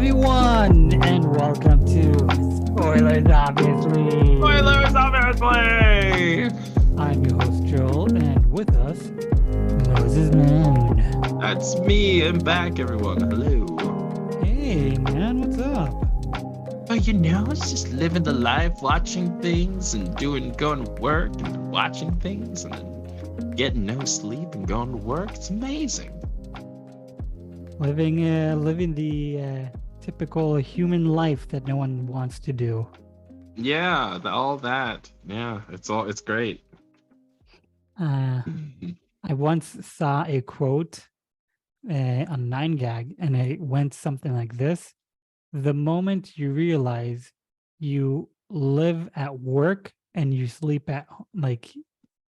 everyone, and welcome to Spoilers, obviously. Spoilers, obviously. I'm your host, Joel, and with us, Moses Moon. That's me. I'm back, everyone. Hello. Hey, man, what's up? Oh, it's just living the life, watching things and going to work and watching things and then getting no sleep and going to work. It's amazing. Living the typical human life that no one wants to do. Yeah, all that. Yeah, it's great. I once saw a quote on 9gag, and it went something like this: the moment you realize you live at work and you sleep at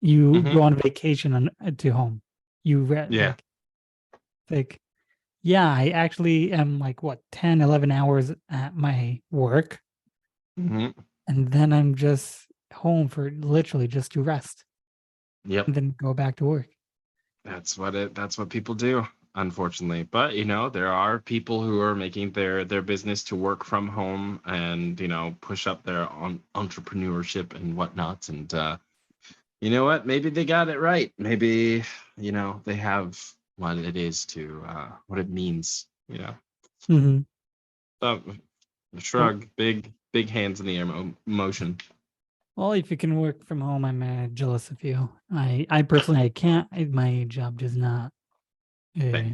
you go on vacation to home, Yeah. Yeah, I actually am 10, 11 hours at my work, Mm-hmm. and then I'm just home for literally just to rest. Yep. And then go back to work. That's what people do, unfortunately. But there are people who are making their business to work from home and push up their entrepreneurship and whatnot. And you know what? Maybe they got it right. Maybe they have what it is to what it means. Mm-hmm. Shrug, big hands in the air motion. Well, if you can work from home, I'm jealous of you. I personally, I can't. My job does not. Yeah,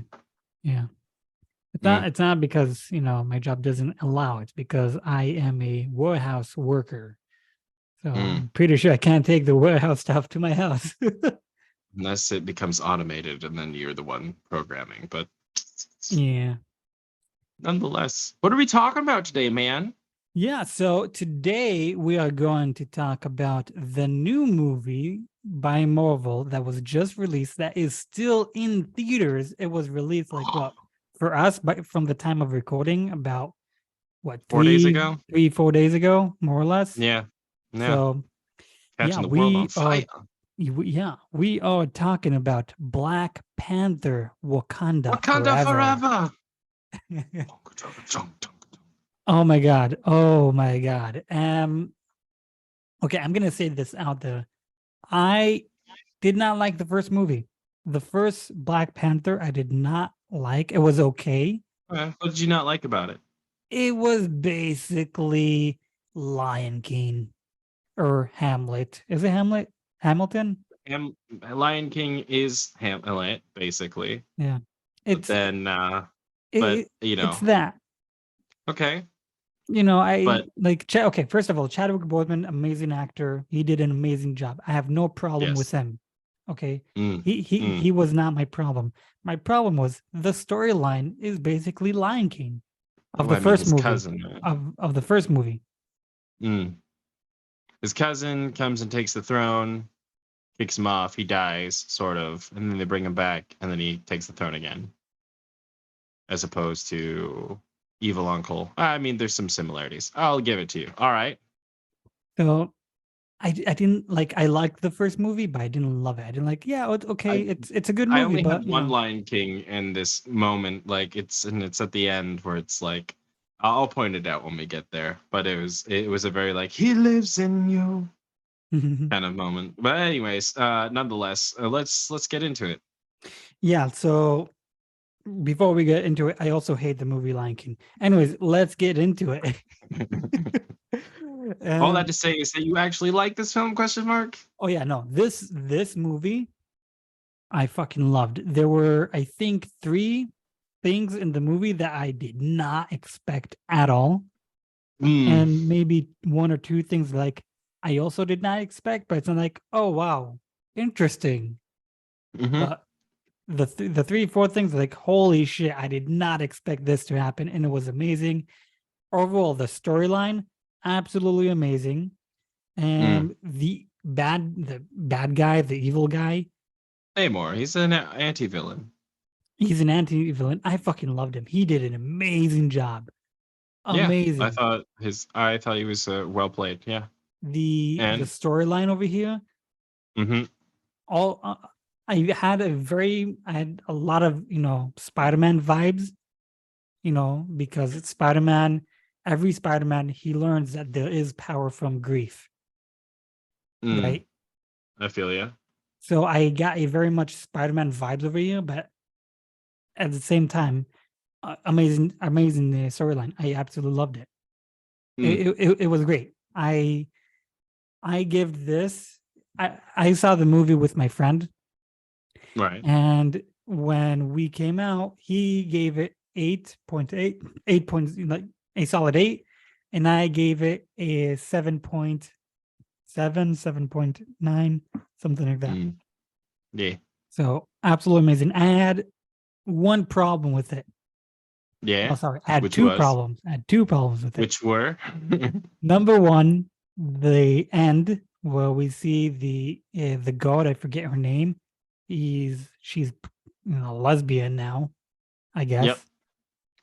it's not because my job doesn't allow it. Because I am a warehouse worker, so I'm pretty sure I can't take the warehouse stuff to my house. Unless it becomes automated, and then you're the one programming. But yeah. Nonetheless, what are we talking about today, man? Yeah, so today we are going to talk about the new movie by Marvel that was just released, that is still in theaters. It was released for us, but from the time of recording, about 4 days ago? 4 days ago, more or less. Yeah. So catching the world on fire. We are talking about Black Panther Wakanda Forever. Oh my god. Okay, I'm gonna say this out there. I did not like the first movie. The first Black Panther, I did not like. It was okay. What did you not like about it? It was basically Lion King or Hamlet. Is it Hamlet? Hamilton? Lion King is Hamlet, basically. Yeah. It's that. Okay. Okay, first of all, Chadwick Boseman, amazing actor. He did an amazing job. I have no problem with him. Okay. He was not my problem. My problem was the storyline is basically Lion King of the first movie. Cousin, of the first movie. His cousin comes and takes the throne, kicks him off, he dies, sort of, and then they bring him back, and then he takes the throne again. As opposed to evil uncle. I mean, there's some similarities. I'll give it to you. All right. So I didn't like. I liked the first movie, but I didn't love it. I didn't like. Yeah, okay. It's a good movie. I only but had one Lion King in this moment. Like it's at the end where it's like, I'll point it out when we get there. But it was a very he lives in you kind of moment. But anyways, nonetheless, let's get into it. Yeah. So before we get into it, I also hate the movie Lion King. Anyways, let's get into it. All that to say is that you actually like this film? ? Oh yeah, no. This movie, I fucking loved. There were, I think, 3 things in the movie that I did not expect at all, and maybe 1 or 2 things I also did not expect. But it's not like, oh wow, interesting. But the 3, 4 things, holy shit, I did not expect this to happen, and it was amazing. Overall, the storyline, absolutely amazing. And the bad guy, the evil guy, Namor, he's an anti-villain. He's an anti-villain. I fucking loved him. He did an amazing job. Amazing. Yeah, I thought he was well played. Yeah. The storyline over here. I had a lot of Spider-Man vibes. because it's Spider-Man. Every Spider-Man, he learns that there is power from grief, Mm, right? I feel you. So I got a very much Spider-Man vibes over here, but at the same time, amazing storyline. I absolutely loved it. Mm, It was great. I give this. I saw the movie with my friend, right. and when we came out, he gave it 8.8, 8 points, like a solid 8, and I gave it a 7.7, 7.9, something like that. Mm, yeah. So absolutely amazing. I had one problem with it. Oh, Yeah. sorry, I had Which two was? problems. I had two problems with it. Which were? Number one, the end where we see the god. I forget her name. She's lesbian now, I Yep. guess.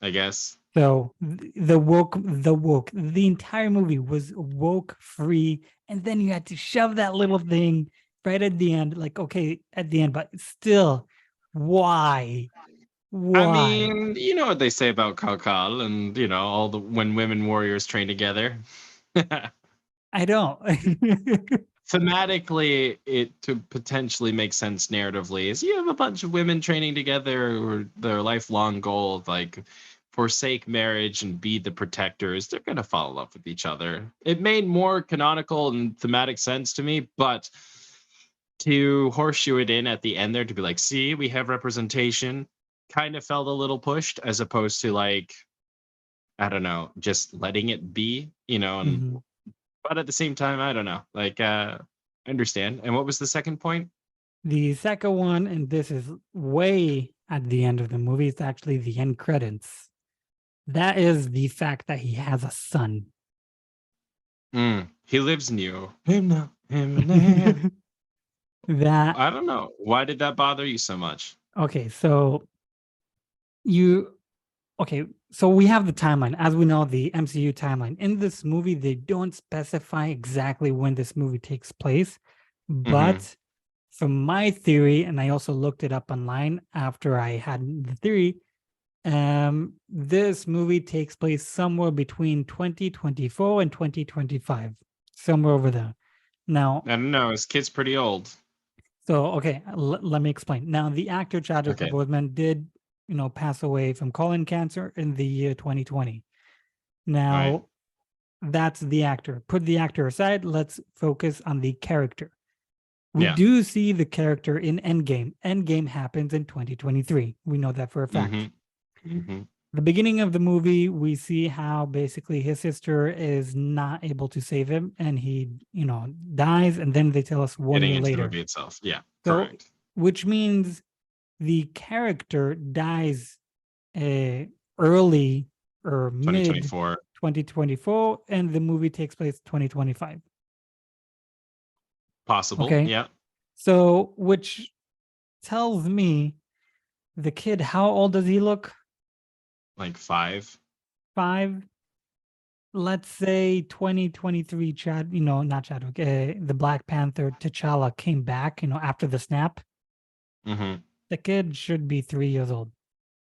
I guess. So the entire movie was woke free, and then you had to shove that little thing right at the end. Like, okay, at the end, but still, why? I Why? mean, you know what they say about Kakal and, all the when women warriors train together. I don't. Thematically, it to potentially make sense narratively is you have a bunch of women training together or their lifelong goal of like forsake marriage and be the protectors. They're gonna fall in love with each other. It made more canonical and thematic sense to me, but to horseshoe it in at the end there to be like, see, we have representation, kind of felt a little pushed as opposed to like, I don't know, just letting it be, and Mhm. but at the same time, I don't know. Like, I understand. And what was the second point? The second one, and this is way at the end of the movie, it's actually the end credits. That is the fact that he has a son. He lives in you. Him now, him now. That I don't know. Why did that bother you so much? okay, so you okay, so we have the timeline. As we know, the MCU timeline. In this movie, they don't specify exactly when this movie takes place, Mm-hmm. but from my theory, and I also looked it up online after I had the theory, this movie takes place somewhere between 2024 and 2025, somewhere over there. Now, I don't know. His kid's pretty old. so okay, let me explain. Now, the actor Chadwick Okay. Boseman did, pass away from colon cancer in the year 2020. Right. Now, that's the actor. Put the actor aside. Let's focus on the character. We Yeah. do see the character in Endgame. Endgame happens in 2023. We know that for a fact. Mm-hmm. Mm-hmm. The beginning of the movie, we see how basically his sister is not able to save him and he, dies. And then they tell us one Getting year into the later. movie itself. Yeah. So, Correct. which means the character dies early or mid 2024. 2024, and the movie takes place 2025. Possible. Okay. Yeah. So, which tells me the kid, how old does he look? Like 5. 5. Let's say 2023 Chad, not Chadwick, the Black Panther T'Challa came back, after the snap. Mm-hmm. The kid should be 3 years old,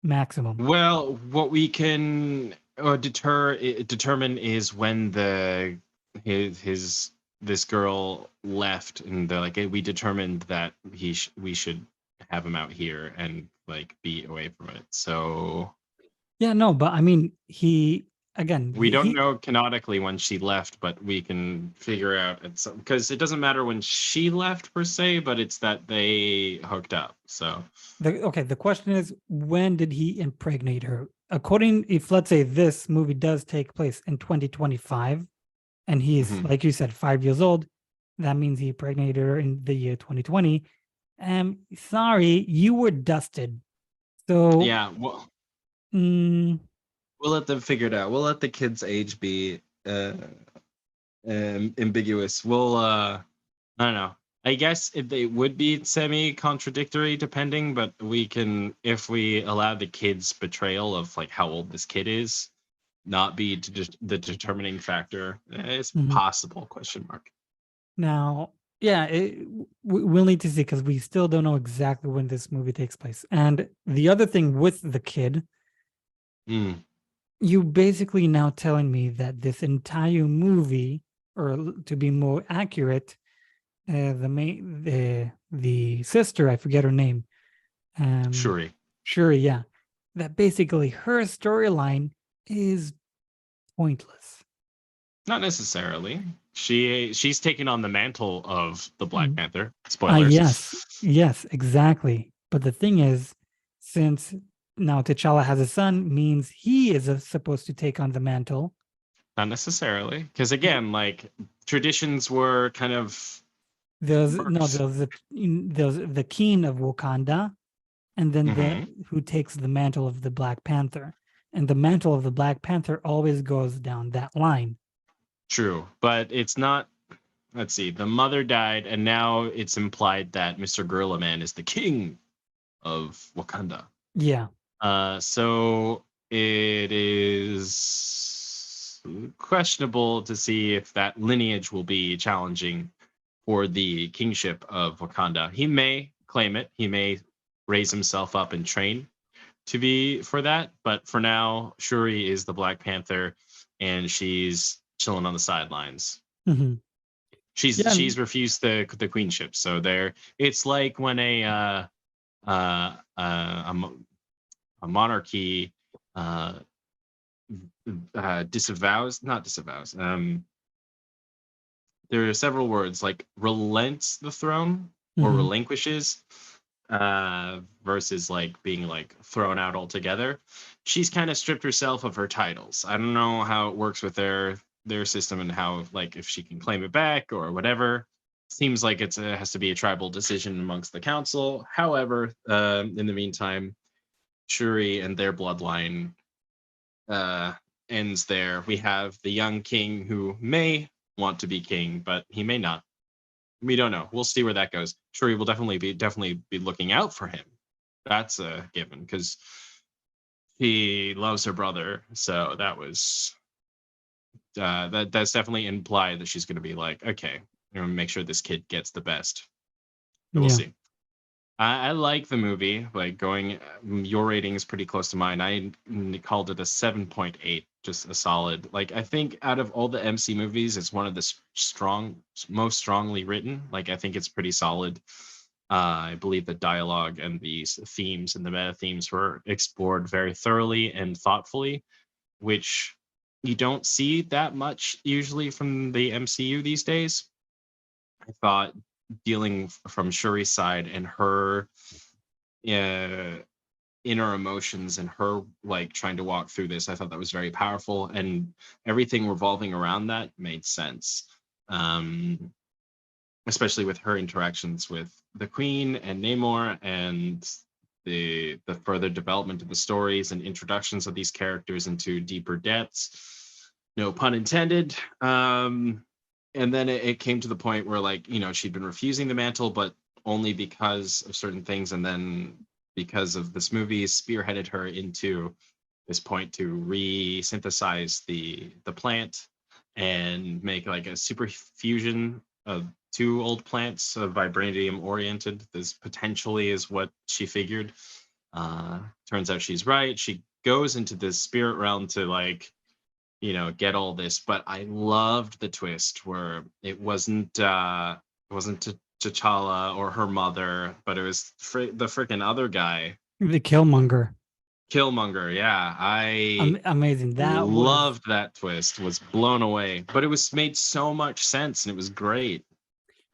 maximum. Well, what we can determine is when his this girl left, and they're like, hey, we determined that we should have him out here and like be away from it. So Yeah, no, but I mean, he again, we don't he know canonically when she left, but we can figure out at some because it doesn't matter when she left per se, but it's that they hooked up. So the question is, when did he impregnate her? According, if let's say this movie does take place in 2025, and he's mhm. like you said, 5 years old, that means he impregnated her in the year 2020. Sorry, you were dusted. So, Yeah, well, mm, we'll let them figure it out. We'll let the kid's age be ambiguous. We'll I don't know. I guess they would be semi contradictory depending, but we can if we allow the kid's betrayal of like how old this kid is not be the determining factor. It's mhm. possible question mark. Now, yeah, we'll need to see because we still don't know exactly when this movie takes place. And the other thing with the kid, Mm, You basically now telling me that this entire movie, or to be more accurate, the sister, I forget her name, um, Shuri. Shuri, yeah, that basically her storyline is pointless. Not necessarily. She's taken on the mantle of the Black Mm. Panther. Spoilers. Yes, exactly. But the thing is, since now T'Challa has a son, means he is supposed to take on the mantle. Not necessarily, because again, like traditions were kind of There's no, worked. there's the king of Wakanda, and then the Hmm. who takes the mantle of the Black Panther, and the mantle of the Black Panther always goes down that line. True, but it's not. Let's see. The mother died, and now it's implied that Mr. Gorilla Man is the king of Wakanda. Yeah. So it is questionable to see if that lineage will be challenging for the kingship of Wakanda. He may claim it. He may raise himself up and train to be for that. But for now, Shuri is the Black Panther, and she's chilling on the sidelines. Hmm. She's Yeah. she's refused the queenship. So there, it's like when uh, uh, a, a monarchy uh, disavows, not disavows. There are several words like relents the throne or Hmm. relinquishes versus like being like thrown out altogether. She's kind of stripped herself of her titles. I don't know how it works with their system and how like if she can claim it back or whatever. Seems like it has to be a tribal decision amongst the council. However, in the meantime, Shuri and their bloodline uh, ends there. We have the young king who may want to be king, but he may not. We don't know. We'll see where that goes. Shuri will definitely be looking out for him. That's a given because he loves her brother. So that was that's definitely implied that she's going to be like, okay, I'm going to make sure this kid gets the best. But we'll Yeah. see. I like the movie. Like going, your rating is pretty close to mine. I called it a 7.8, just a solid. Like I think out of all the MC movies, it's one of the most strongly written. Like I think it's pretty solid. I believe the dialogue and these themes and the meta themes were explored very thoroughly and thoughtfully, which you don't see that much usually from the MCU these days. I thought dealing from Shuri's side and her uh, inner emotions and her like trying to walk through this, I thought that was very powerful, and everything revolving around that made sense. Um, Especially with her interactions with the Queen and Namor, and the further development of the stories and introductions of these characters into deeper depths. No pun intended. And then it came to the point where like she'd been refusing the mantle, but only because of certain things, and then because of this movie spearheaded her into this point to re-synthesize the plant and make like a super fusion of two old plants, vibranium oriented. This potentially is what she figured. Turns out she's right. She goes into the spirit realm to like get all this, but I loved the twist where it wasn't T'Challa or her mother, but it was the freaking other guy, The Killmonger. Killmonger. Yeah, I Amazing. That was loved that twist. Was blown away, but it was made so much sense and it was great.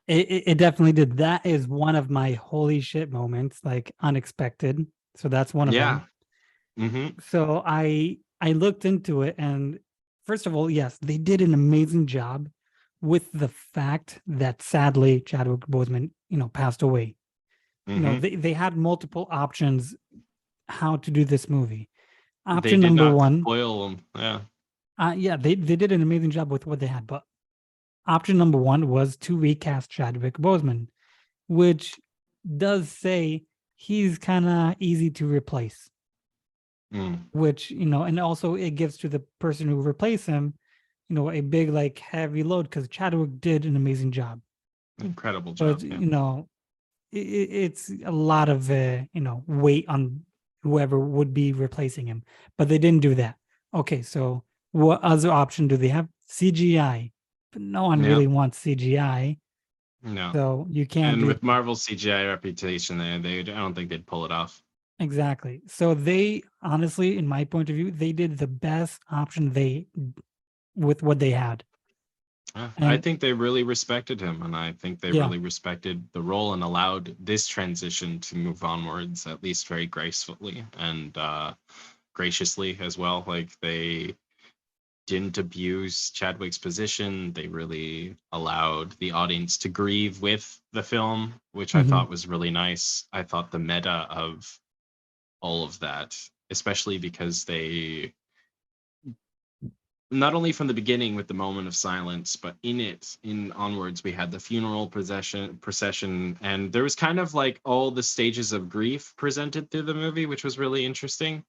it definitely did. That is one of my holy shit moments, like unexpected. So that's one of Yeah. them. Hmm. So I looked into it, and first of all, yes, they did an amazing job with the fact that sadly Chadwick Boseman, passed away. Hmm. They had multiple options how to do this movie. They Option did number not one, spoil them. Yeah. yeah, they did an amazing job with what they had, but option number one was to recast Chadwick Boseman, which does say he's kind of easy to replace, Mm. which, and also it gives to the person who replace him, a big, like, heavy load because Chadwick did an amazing job. Incredible But, job. Yeah. it's a lot of, weight on whoever would be replacing him, but they didn't do that. Okay, so what other option do they have? CGI, but no one Yeah. really wants CGI, No. so you can't And do with that. Marvel's CGI reputation, I don't think they'd pull it off. Exactly. So they honestly, in my point of view, they did the best option they with what they had. I And think they really respected him, and I think they yeah. really respected the role and allowed this transition to move onwards, at least very gracefully and graciously as well. Like they didn't abuse Chadwick's position. They really allowed the audience to grieve with the film, which I Mhm. thought was really nice. I thought the meta of all of that, especially because they not only from the beginning with the moment of silence, but in onwards, we had the funeral procession, and there was kind of like all the stages of grief presented through the movie, which was really interesting.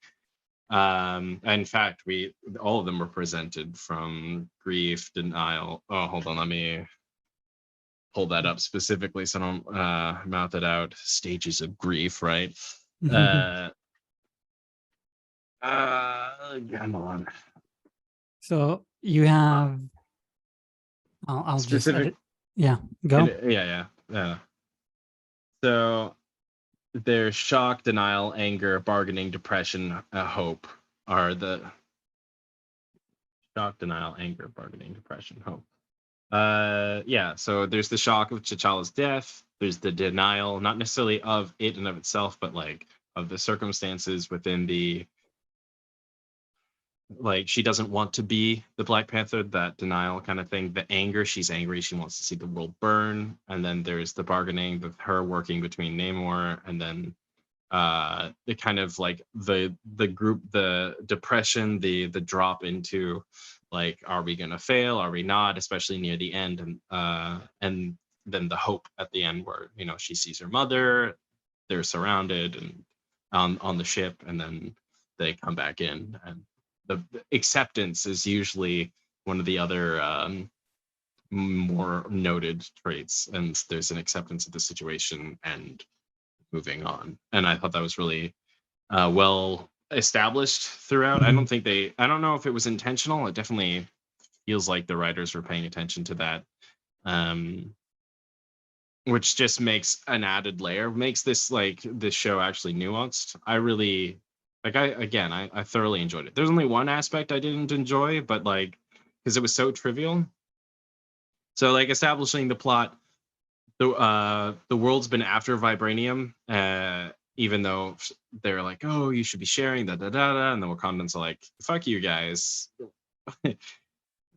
In fact, we all of them were presented from grief, denial. Oh, hold on, let me pull that up specifically so I don't mouth it out. Stages of grief, right? Uh, Come on. So you have, I'll just Specific, edit. Yeah, go. yeah. So there's shock, denial, anger, bargaining, depression, hope are the shock, denial, anger, bargaining, depression, hope. Yeah, so there's the shock of T'Challa's death. There's the denial, not necessarily of it and of itself, but like of the circumstances within the like she doesn't want to be the Black Panther, that denial kind of thing. The anger, she's angry, she wants to see the world burn. And then there's the bargaining with her working between Namor, and then the kind of like the group, the depression, the drop into like, are we gonna fail, are we not, especially near the end, and then the hope at the end where she sees her mother, they're surrounded and on the ship, and then they come back in, and the acceptance is usually one of the other more noted traits, and there's an acceptance of the situation and moving on. And I thought that was really well established throughout. Mhm. I don't know if it was intentional. It definitely feels like the writers were paying attention to that, um, which just makes an added layer, makes this show actually nuanced. I really like. I thoroughly enjoyed it. There's only one aspect I didn't enjoy, but like because it was so trivial. So like establishing the plot, the world's been after vibranium, even though they're like, oh, you should be sharing and the Wakandans are like, fuck you guys.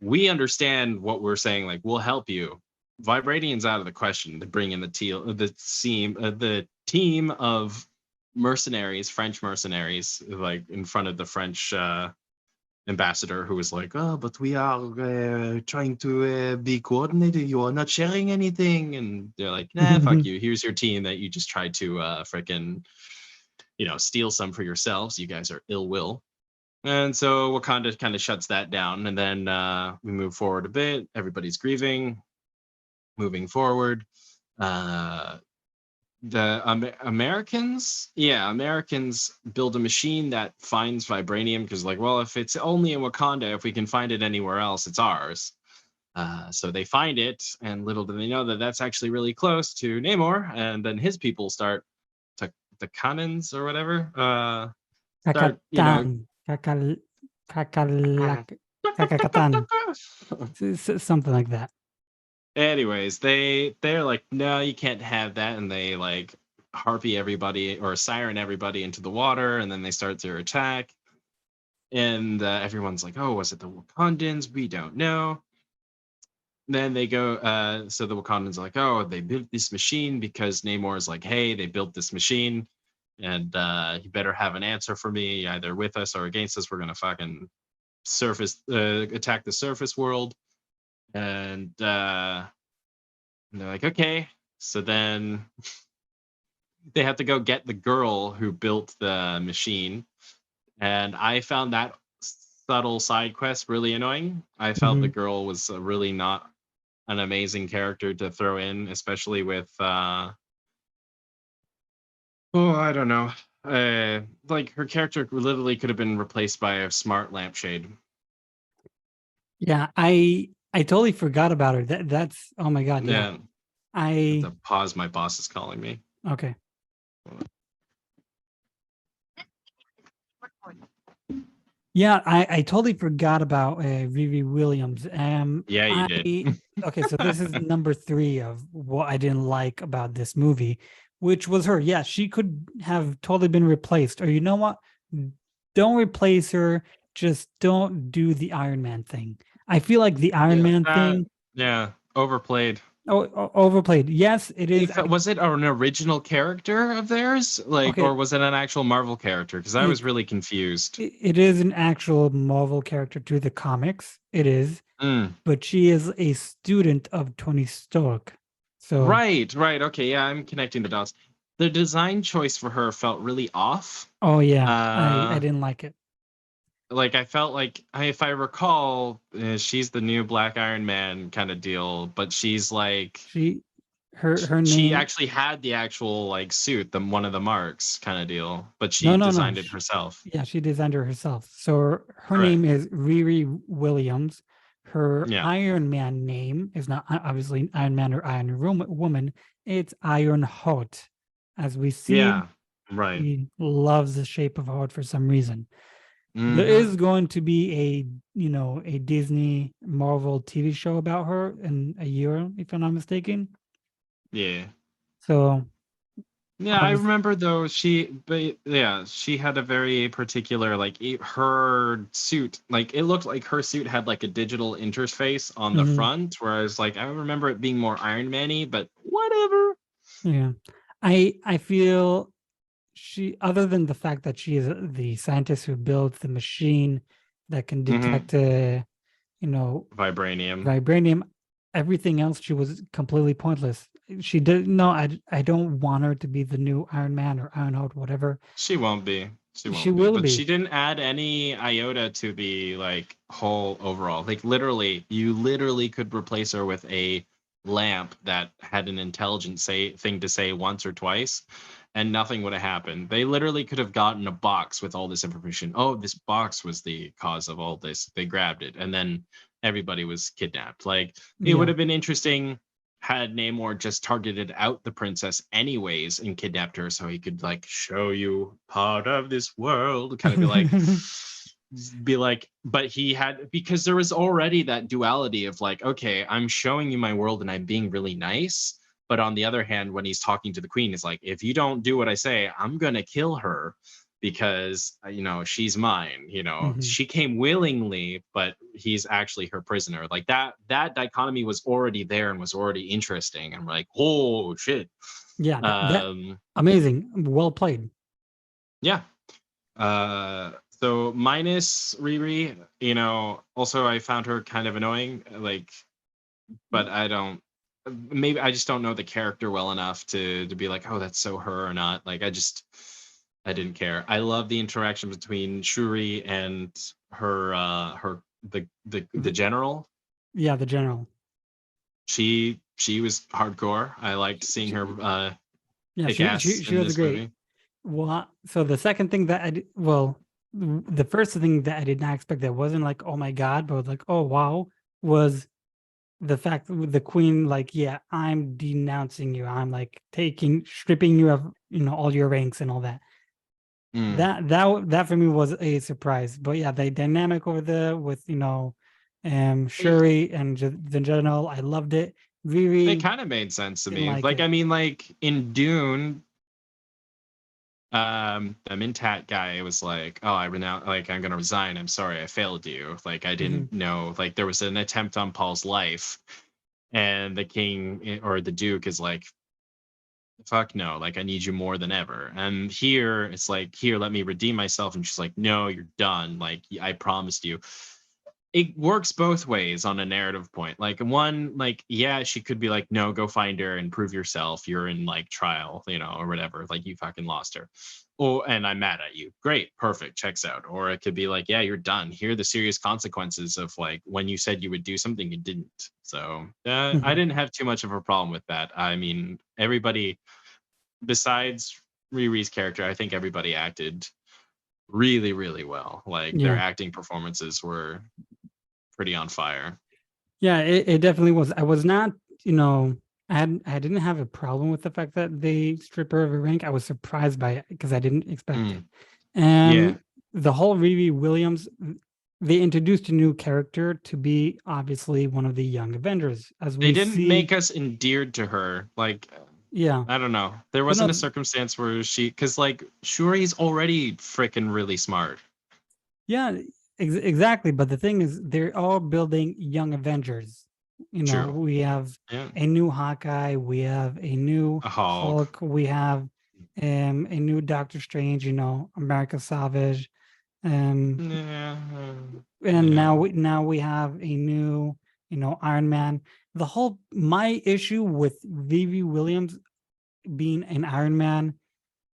We understand what we're saying, like we'll help you. Vibranium's out of the question. To bring in the team of mercenaries, French mercenaries, like in front of the French ambassador, who was like, oh, but we are trying to be coordinated, you are not sharing anything, and they're like, nah, fuck you, here's your team that you just tried to freaking steal some for yourselves, you guys are ill will. And so Wakanda kind of shuts that down, and then we move forward a bit, everybody's grieving, moving forward. uh the Americans build a machine that finds vibranium, because like, well, if it's only in Wakanda, if we can find it anywhere else, it's ours. So they find it, and little do they know that that's actually really close to Namor, and then his people start to the cannons or whatever start Kakatan, kakalak, kakakatan, something like that. anyways, they're like, no, you can't have that, and they like harpy everybody or siren everybody into the water, and then they start their attack, and everyone's like, oh, was it the Wakandans, we don't know. Then they go, so the Wakandans are like, oh, they built this machine because Namor is like, hey, they built this machine, and you better have an answer for me, either with us or against us, we're gonna fucking attack the surface world. And they're like, okay. So then they have to go get the girl who built the machine. And I found that subtle side quest really annoying. I felt the Mhm. girl was really not an amazing character to throw in, especially with oh, I don't know. like her character literally could have been replaced by a smart lampshade. Yeah, I totally forgot about her. That's oh my god, yeah. Yeah, I have I to pause. My boss is calling me. okay. Yeah, I totally forgot about Riri Williams. Yeah, you did. I okay, so this is number three of what I didn't like about this movie, which was her. Yeah, she could have totally been replaced. Or you know what? Don't replace her. Just don't do the Iron Man thing. I feel like the Iron Yeah, Man thing, yeah, overplayed. overplayed. Yes, it is. If was it an original character of theirs, like, Okay, or was it an actual Marvel character? Because I was it really confused. it is an actual Marvel character to the comics. It is, Mm. but she is a student of Tony Stark. So, Right, right. Okay, yeah, I'm connecting the dots. The design choice for her felt really off. oh yeah, I Uh, didn't like it. like I felt like if I recall, she's the new Black Iron Man kind of deal, but she's like She, her she name. actually had the actual like suit, the one of the marks kind of deal, but No, she no, no. designed it herself. Yeah, she designed her herself. So her Right. name is Riri Williams. Her Yeah. Iron Man name is not obviously Iron Man or Woman. It's Iron Heart. As we see, Yeah. Right. she loves the shape of heart for some reason. There Mm-hmm. is going to be a Disney Marvel TV show about her in a year, if I'm not mistaken. Yeah. So Yeah, I obviously, remember though but yeah, she had a very particular like her suit, like it looked like her suit had like a digital interface on the mhm, front, whereas like I remember it being more Iron Man-y, but whatever. yeah. I feel she, other than the fact that she is the scientist who built the machine that can Mm-hmm. detect you know Vibranium. vibranium, everything else she was completely pointless. She did no, I don't want her to be the new Iron Man or Ironheart, whatever. She won't be. She She won't be. will But she be. didn't add any iota to the like whole overall. Like literally, you literally could replace her with a lamp that had an intelligent say thing to say once or twice, and nothing would have happened. They literally could have gotten a box with all this information. Oh, this box was the cause of all this. They grabbed it, and then everybody was kidnapped. Like it would Yeah. have been interesting had Namor just targeted out the princess anyways and kidnapped her so he could like show you part of this world, kind of be like, but he had, because there was already that duality of like, okay, I'm showing you my world and I'm being really nice, but on the other hand, when he's talking to the queen, is like, if you don't do what I say, I'm gonna kill her because she's mine. Mhm. She came willingly, but he's actually her prisoner. Like that dichotomy was already there and was already interesting, and we're like, oh shit. Yeah, that um amazing. Well played. yeah. So minus Riri, also I found her kind of annoying, like, but I don't, maybe I just don't know the character well enough to be like, oh, that's so her or not. Like I didn't care. I love the interaction between Shuri and her the The- general. yeah, the general. She was hardcore. I liked seeing She, her yeah, kick she ass she in was this great. movie. Well, so the second thing that well, the first thing that I did not expect that wasn't like, oh my God, but was like, oh wow, was the fact with the queen, like, yeah, I'm denouncing you. I'm like stripping you of, all your ranks and all that. Mm. That for me was a surprise. But yeah, the dynamic over there with, Shuri and the general, I loved it. It Riri kind of made sense to didn't me. like Like, it. I mean, like in Dune, the Mintat guy was like, "Oh, I'm gonna resign. I'm sorry, I failed you. Like, I Mhm. didn't know. Like, there was an attempt on Paul's life, and the king or the duke is like, fuck no, like I need you more than ever. And here it's like, here, let me redeem myself. And she's like, no, you're done. Like I promised you. It works both ways on a narrative point. Like one, like, yeah, she could be like, no, go find her and prove yourself. You're in like trial, or whatever. Like you fucking lost her. Oh, and I'm mad at you. Great, perfect, checks out. Or it could be like, yeah, you're done. Here are the serious consequences of like when you said you would do something, you didn't. So I Mhm. didn't have too much of a problem with that. I mean, everybody besides Riri's character, I think everybody acted really, really well. Like their Yeah. acting performances were pretty on fire. Yeah, it definitely was. I was not, I didn't have a problem with the fact that they stripped her of her rank. I was surprised by it because I didn't expect it. Mm, yeah. The whole Riri Williams, they introduced a new character to be obviously one of the young Avengers, as They we didn't see. make us endeared to her. Like, Yeah, I don't know. There but wasn't a no, circumstance where because like Shuri's already freaking really smart. yeah, exactly. But the thing is, they're all building young Avengers. True. We have Yeah. a new Hawkeye, we have a new A Hulk. Hulk, we have a new Doctor Strange, America Savage, Yeah. and Yeah. now we have a new, Iron Man. My issue with Vivi Williams being an Iron Man,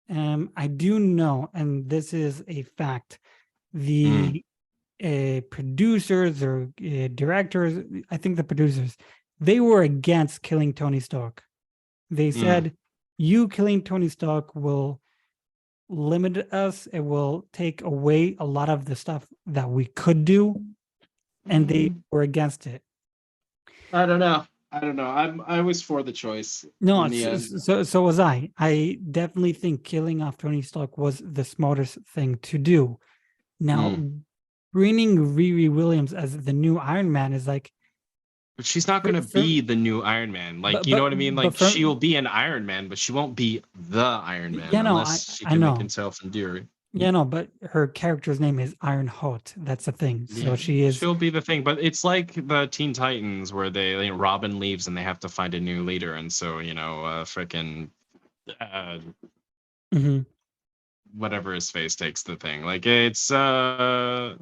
I do know, and this is a fact, Mm, the producers or directors, I think the producers, they were against killing Tony Stark. They mm, said, you killing Tony Stark will limit us. It will take away a lot of the stuff that we could do. And they mm. were against it. I don't know. I don't know. I was for the choice No, in the end. so was I. I definitely think killing off Tony Stark was the smartest thing to do. Now, Mm. bringing Riri Williams as the new Iron Man is like, But she's not for, gonna for, be the new Iron Man. Like, but you know but what I mean? but Like, for she'll be an Iron Man, but she won't be the Iron Man yeah, no, I unless she I can make know. himself endearing. Yeah, no, but her character's name is Ironheart. That's the thing. So Yeah, she is. she'll be the thing. But it's like the Teen Titans where Robin leaves and they have to find a new leader, and so freaking uh, Mhm. whatever his face takes the thing. Like it's gonna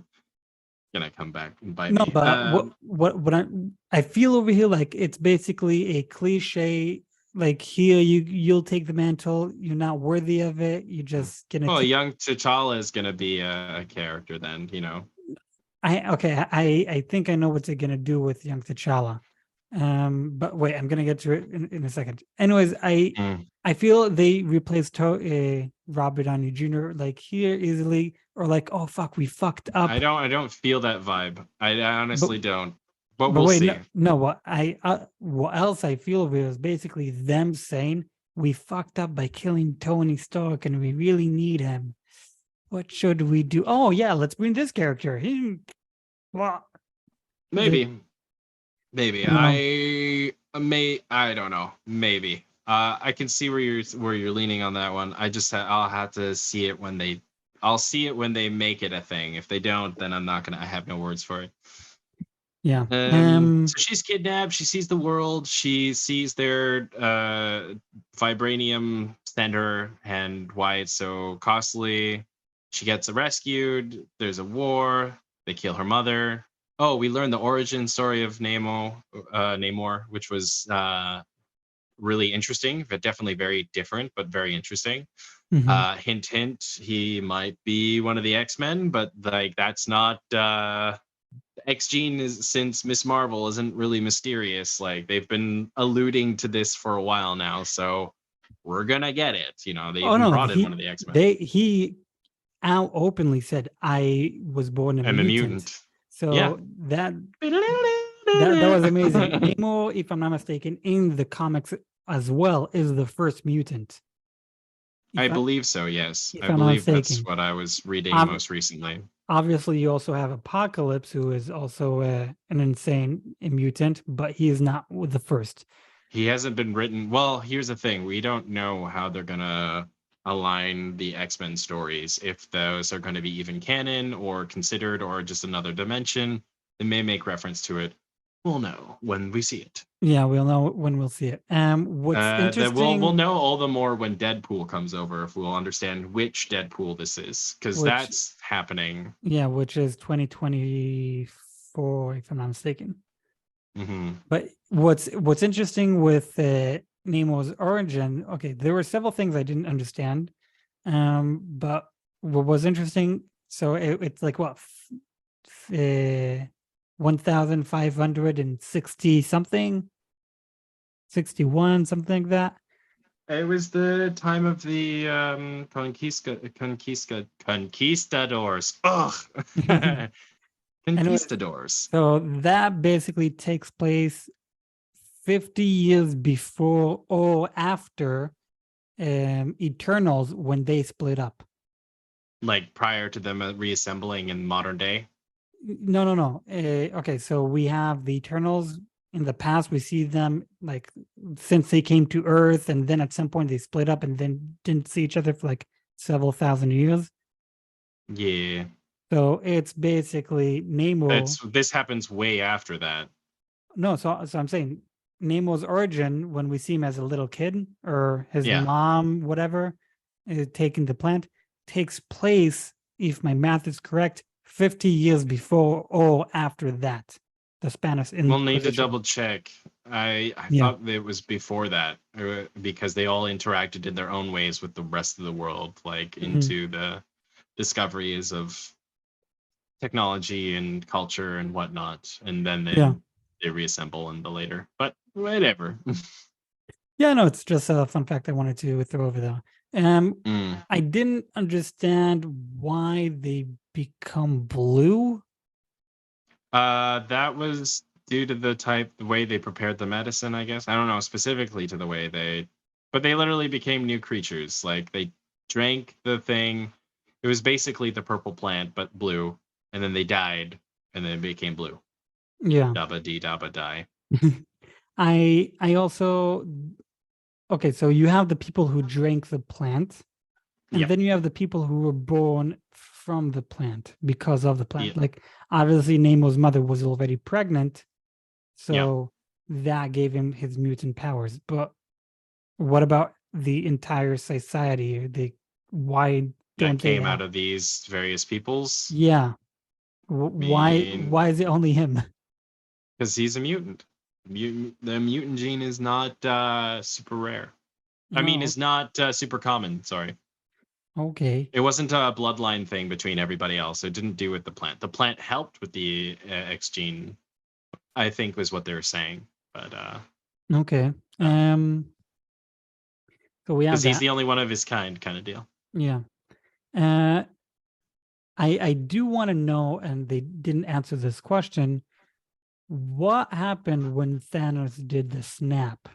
come back and bite No, me. but what I feel over here like it's basically a cliche. Like here, you'll take the mantle. You're not worthy of it. You're just gonna Well, kill. young T'Challa is gonna be a character then. I think I know what they're gonna do with young T'Challa. But wait, I'm gonna get to it in a second. Anyways, Mm. I feel they replaced Robert Downey Jr. like here easily, or like, oh fuck, we fucked up. I don't feel that vibe. I But honestly don't. But but we'll wait, see. no, what else I feel over here is basically them saying we fucked up by killing Tony Stark and we really need him. What should we do? Oh yeah, let's bring this character. Well, like, Maybe. Maybe. no. I don't know. Maybe. I can see where you're leaning on that one. I'll have to see it when I'll see it when they make it a thing. If they don't, then I have no words for it. Yeah. So she's kidnapped. She sees the world. She sees their vibranium center and why it's so costly. She gets rescued. There's a war. They kill her mother. Oh, we learn the origin story of Namor, which was really interesting, but definitely very different, but very interesting. Mhm. Hint, hint, he might be one of the X-Men, but like that's not X Gene is since Miss Marvel isn't really mysterious. Like they've been alluding to this for a while now, so we're gonna get it. They Oh even no, brought in one of the X-Men. he Al openly said I was born a I'm a mutant. mutant. Yeah. So that was amazing. Namor, if I'm not mistaken, in the comics as well, is the first mutant. I If I believe so, yes. if I I'm not believe that's mistaken. what I was reading Ob- most recently. Obviously, you also have Apocalypse, who is also an insane mutant, but he is not the first. He hasn't been written. Well, here's the thing. We don't know how they're going to align the X-Men stories, if those are going to be even canon or considered or just another dimension. They may make reference to it. We'll know when we see it. Yeah, we'll know when we'll see it. What's That we'll interesting, know all the more when Deadpool comes over, if we'll understand which Deadpool this is, because which that's happening. yeah, which is 2024, if I'm not mistaken. Hmm. But what's interesting with Nemo's origin, okay, there were several things I didn't understand. But what was interesting, so it's like what 1,560 something, 61, something like that. It was the time of the conquistadors. Ugh. Anyways, Conquistadors. so that basically takes place 50 years before or after Eternals when they split up. Like prior to them reassembling in modern day. No. Okay, so we have the Eternals in the past. We see them like since they came to Earth, and then at some point they split up and then didn't see each other for like several thousand years. Yeah. So it's basically Namor. This happens way after that. No, so I'm saying Nemo's origin when we see him as a little kid or his Yeah. mom, whatever, taking the plant, takes place, if my math is correct, 50 years before or after that. The Spanish We'll need to Inquisition. double check. I Yeah. thought it was before that because they all interacted in their own ways with the rest of the world, like Mhm. into the discoveries of technology and culture and whatnot, and then Yeah. they reassemble in the later. But whatever. Yeah, no, it's just a fun fact I wanted to throw over there. Mm. I didn't understand why they become blue. That was due to the way they prepared the medicine, I guess. I don't know specifically to the way but they literally became new creatures. Like they drank the thing. It was basically the purple plant, but blue, and then they died, and then it became blue. Yeah. Dabba dee dabba die. I also okay, so you have the people who drank the plant, and Yep. then you have the people who were born from the plant because of the plant. Yep. Like obviously Nemo's mother was already pregnant, so Yep. that gave him his mutant powers. But what about the entire society? Why That don't they came have? out of these various peoples. Yeah. Why Mean is it only him? because he's a mutant. The mutant gene is not super rare. I mean, Oh, is not super common. Sorry. okay. It wasn't a bloodline thing between everybody else. It didn't do with the plant. The plant helped with the X gene, I think, was what they were saying. But Okay. So we have because he's that. the only one of his kind of deal. Yeah. Uh, I do want to know, and they didn't answer this question. What happened when Thanos did the snap?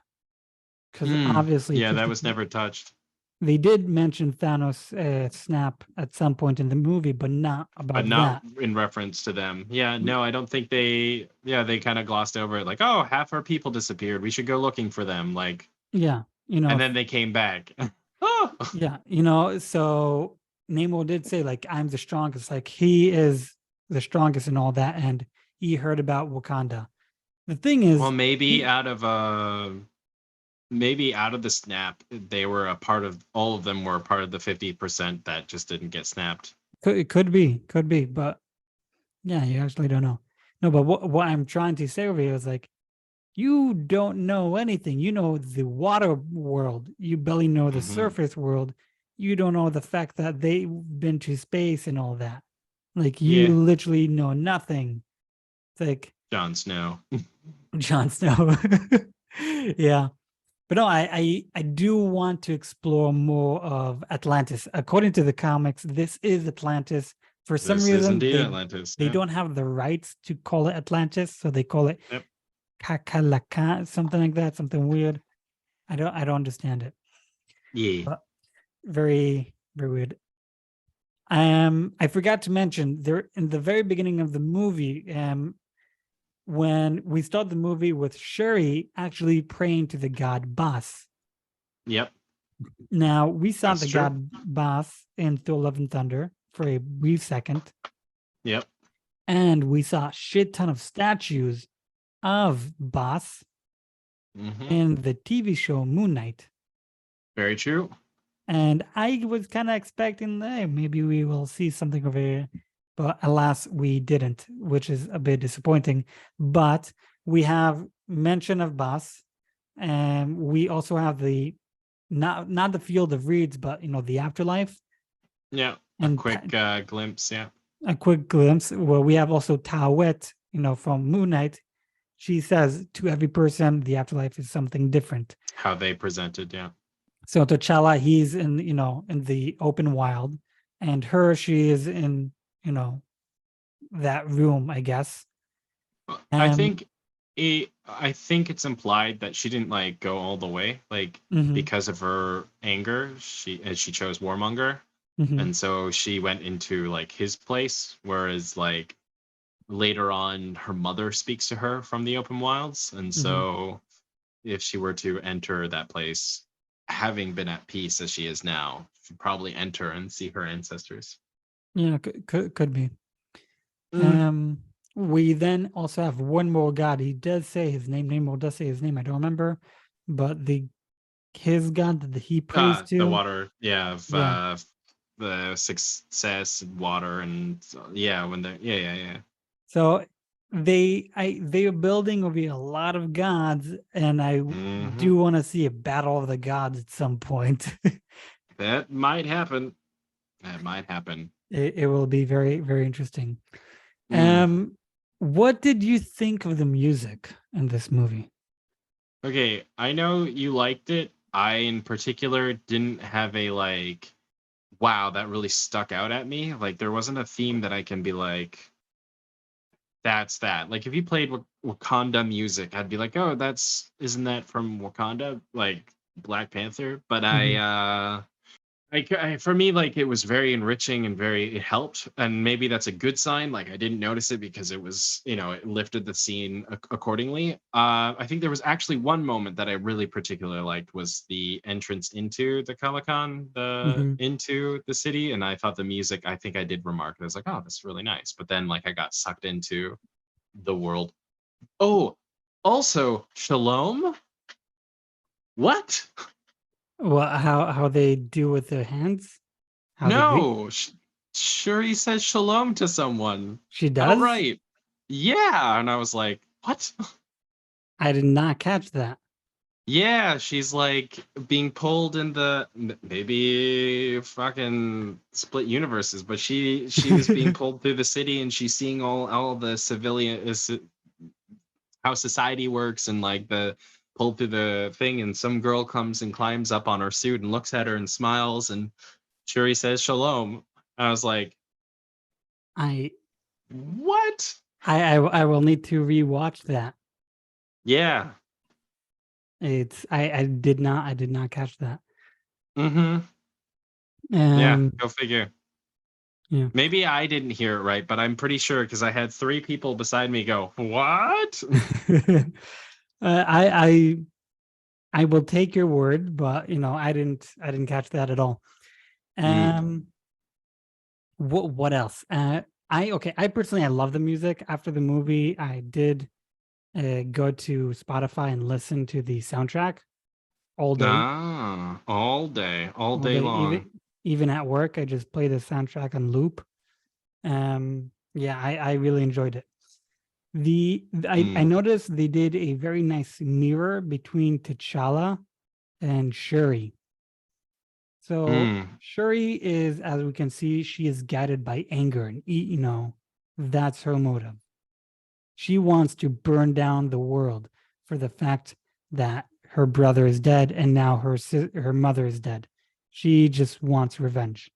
Because obviously, Yeah, that was never touched. they did mention Thanos snap at some point in the movie, but not about But not that. in reference to them. Yeah, no, I don't think they. Yeah, they kind of glossed over it. Like, oh, half our people disappeared. We should go looking for them. Like, Yeah, and then they came back. Oh, yeah, so Namor did say like I'm the strongest, like he is the strongest and all that, and he heard about Wakanda. The thing is, well, maybe out of the snap, they were a part of. All of them were a part of the 50% that just didn't get snapped. it could be, but yeah, you actually don't know. No, but what I'm trying to say over here is like you don't know anything. You know the water world. You barely know the surface world. You don't know the fact that they've been to space and all that. Like you literally know nothing. It's like Jon Snow. Jon Snow. Yeah. But no, I do want to explore more of Atlantis. According to the comics, this is Atlantis. For some This is reason, indeed Atlantis. they Yeah. don't have the rights to call it Atlantis, so they call it Yep. Kakalaka, something like that, something weird. I don't understand it. Yeah. But very, very weird. I forgot to mention there in the very beginning of the movie, when we start the movie with Shuri actually praying to the god Bas. Yep. Now we saw That's the true. god Bas in Thor: Love and Thunder for a brief second, Yep. and we saw a shit ton of statues of Bas in the TV show Moon Knight. Very true. And I was kind of expecting, hey, maybe we will see something over here, but alas, we didn't, which is a bit disappointing. But we have mention of Bas, and we also have the not the field of reeds, but the afterlife. Yeah. And a quick glimpse. Yeah. A quick glimpse where we have also Tawet, from Moon Knight. She says to every person, the afterlife is something different. How they presented. Yeah. So T'Challa, he's in, in the open wild, and she is in, that room, I guess. I Um, think I think it's implied that she didn't like go all the way, like mhm, because of her anger. She chose Warmonger, mhm, and so she went into like his place. Whereas like later on, her mother speaks to her from the open wilds, and mhm. so if she were to enter that place, having been at peace as she is now, she'd probably enter and see her ancestors. Yeah, could be. Mm. Um, we then also have one more god. He does say his name. Namor does say his name. I don't remember, but his god that he prays The to. water, yeah, Yeah. the success and water, and yeah, when they, yeah. So they are building over a lot of gods, and I Hmm. do want to see a battle of the gods at some point. That might happen. That might happen. It will be very, very interesting. Mm. What did you think of the music in this movie? Okay, I know you liked it. I, in particular, didn't have a like, wow, that really stuck out at me. Like, there wasn't a theme that I can be like, that's that. Like, if you played Wakanda music, I'd be like, oh, isn't that from Wakanda? Like Black Panther? But Mhm, for me, like it was very enriching and it helped, and maybe that's a good sign. Like I didn't notice it because it was, it lifted the scene accordingly. I think there was actually one moment that I really particularly liked was the entrance into the Comic-Con, mhm. into the city, and I thought the music. I think I did remark. I was like, oh, that's really nice. But then, like, I got sucked into the world. Oh, also, Shalom. What? Well, how they do with their hands? How they greet? No, Shuri says shalom to someone She does? outright. Yeah, and I was like, what? I did not catch that. Yeah, she's like being pulled in the maybe fucking split universes, but she was being pulled through the city, and she's seeing all the civilian how society works, and like the pulled through the thing, and some girl comes and climbs up on her suit and looks at her and smiles, and Shuri says shalom. I was like, I what? I will need to rewatch that. Yeah. I did not catch that. Mm-hmm. Yeah, Um go figure. yeah. Maybe I didn't hear it right, but I'm pretty sure because I had three people beside me go, "What?" I I will take your word, but I didn't catch that at all. Mm. Um what else? I personally I love the music. After the movie, I did go to Spotify and listen to the soundtrack all day. Ah, all All day day, long. even at work, I just play the soundtrack on loop. Yeah, I really enjoyed it. I Mm. noticed they did a very nice mirror between T'Challa and Shuri. So Mm. Shuri is, as we can see, she is guided by anger, and that's her motive. She wants to burn down the world for the fact that her brother is dead and now her mother is dead. She just wants revenge.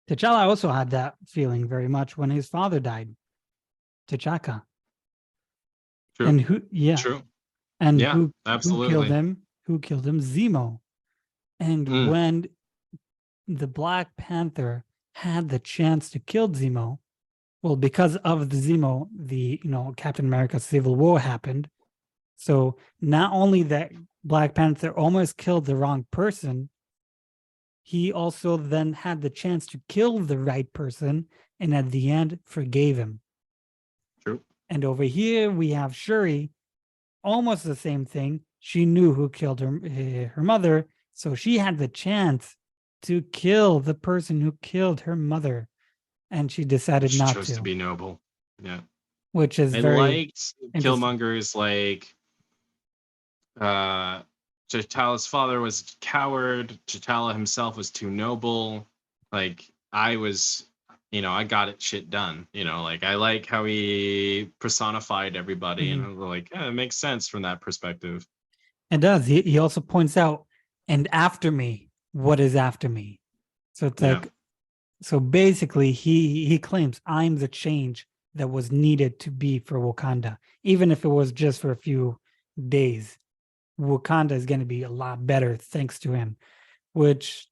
T'Challa also had that feeling very much when his father died, T'Chaka. True. And yeah, True. and Yeah, who killed absolutely. him? Who killed him? Zemo. And Mm. when the Black Panther had the chance to kill Zemo, well, because of the Zemo, the Captain America Civil War happened. So not only that Black Panther almost killed the wrong person, he also then had the chance to kill the right person, and at the end forgave him. True. And over here we have Shuri, almost the same thing. She knew who killed her mother, so she had the chance to kill the person who killed her mother, and she decided She not chose to to, be noble. Yeah. which is I very liked interesting. Killmonger's like uh T'Challa's father was a coward. T'Challa himself was too noble. Like I was, I got it shit done. Like I like how he personified everybody, and Mhm. I was like, yeah, it makes sense from that perspective. It does. He also points out, and after me. what is after me. So it's Yeah. like, so basically he claims I'm the change that was needed to be for Wakanda, even if it was just for a few days. Wakanda is going to be a lot better thanks to him, which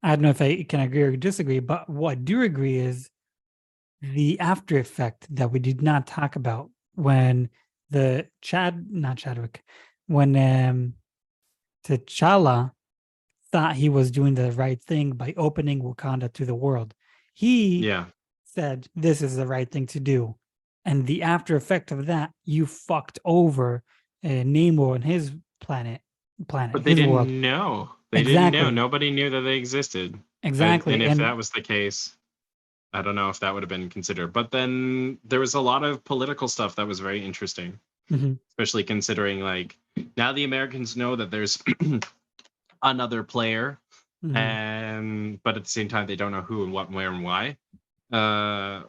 I don't know if I can agree or disagree, but what I do agree is the after effect that we did not talk about when not Chadwick, when T'Challa thought he was doing the right thing by opening Wakanda to the world. He Yeah. said this is the right thing to do. And the after effect of that, you fucked over Namor and his But they his world. didn't know. They didn't know. Exactly. Nobody knew that they existed. And Exactly. if And that was the case, I don't know if that would have been considered. But then there was a lot of political stuff that was very interesting, mhm, especially considering like now the Americans know that there's another player, mhm. and but at the same time they don't know who and what and where and why.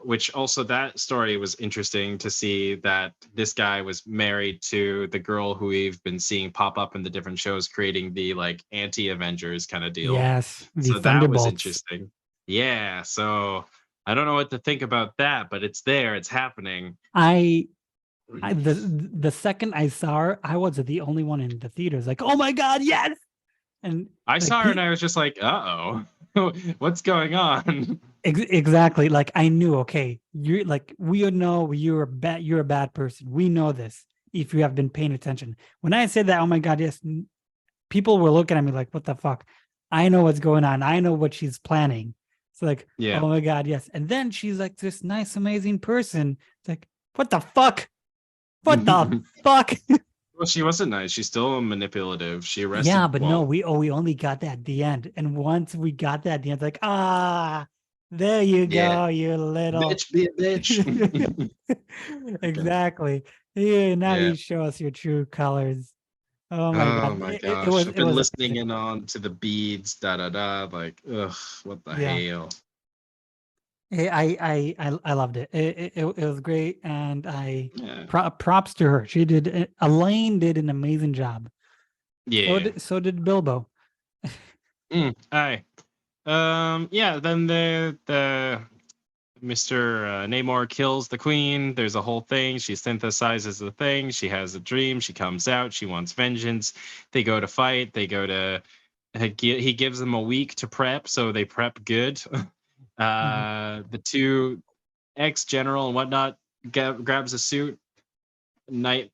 Which also that story was interesting to see that this guy was married to the girl who we've been seeing pop up in the different shows, creating the like anti-Avengers kind of deal. Yes, the So that was Thunderbolts. interesting. Yeah. So I don't know what to think about that, but it's there. It's happening. I the second I saw her, I was the only one in the theaters. Like, oh my god, yes! And I like saw her and I was just like, uh oh, what's going on? exactly, like I knew. Okay, you're like we know you're a bad person. We know this if you have been paying attention. When I said that, oh my god, yes, people were looking at me like, what the fuck? I know what's going on. I know what she's planning. It's like, Yeah. oh my god, yes. And then she's like this nice, amazing person. It's like, what the fuck? What the fuck? Well, she wasn't nice. She's still manipulative. She Yeah, arrested. but no, Well, we only got that at the end. And once we got that at the end, it's like, there you yeah, go, you little bitch, be a bitch. Okay. exactly. Yeah, now Yeah. you show us your true colors. Oh my Oh god. my It gosh. was I've it been was listening amazing. in on to the beads, da da da. Like, ugh, what the Yeah. hell? I loved it. It was great, and Yeah. props to her. She did Elaine did an amazing job. Yeah. So did Bilbo. Aye. Yeah. Then the Mr. Namor kills the queen. There's a whole thing. She synthesizes the thing. She has a dream. She comes out. She wants vengeance. They go to fight. They go to. He gives them a week to prep, so they prep good. Mhm. The two ex general and whatnot grabs a suit. Night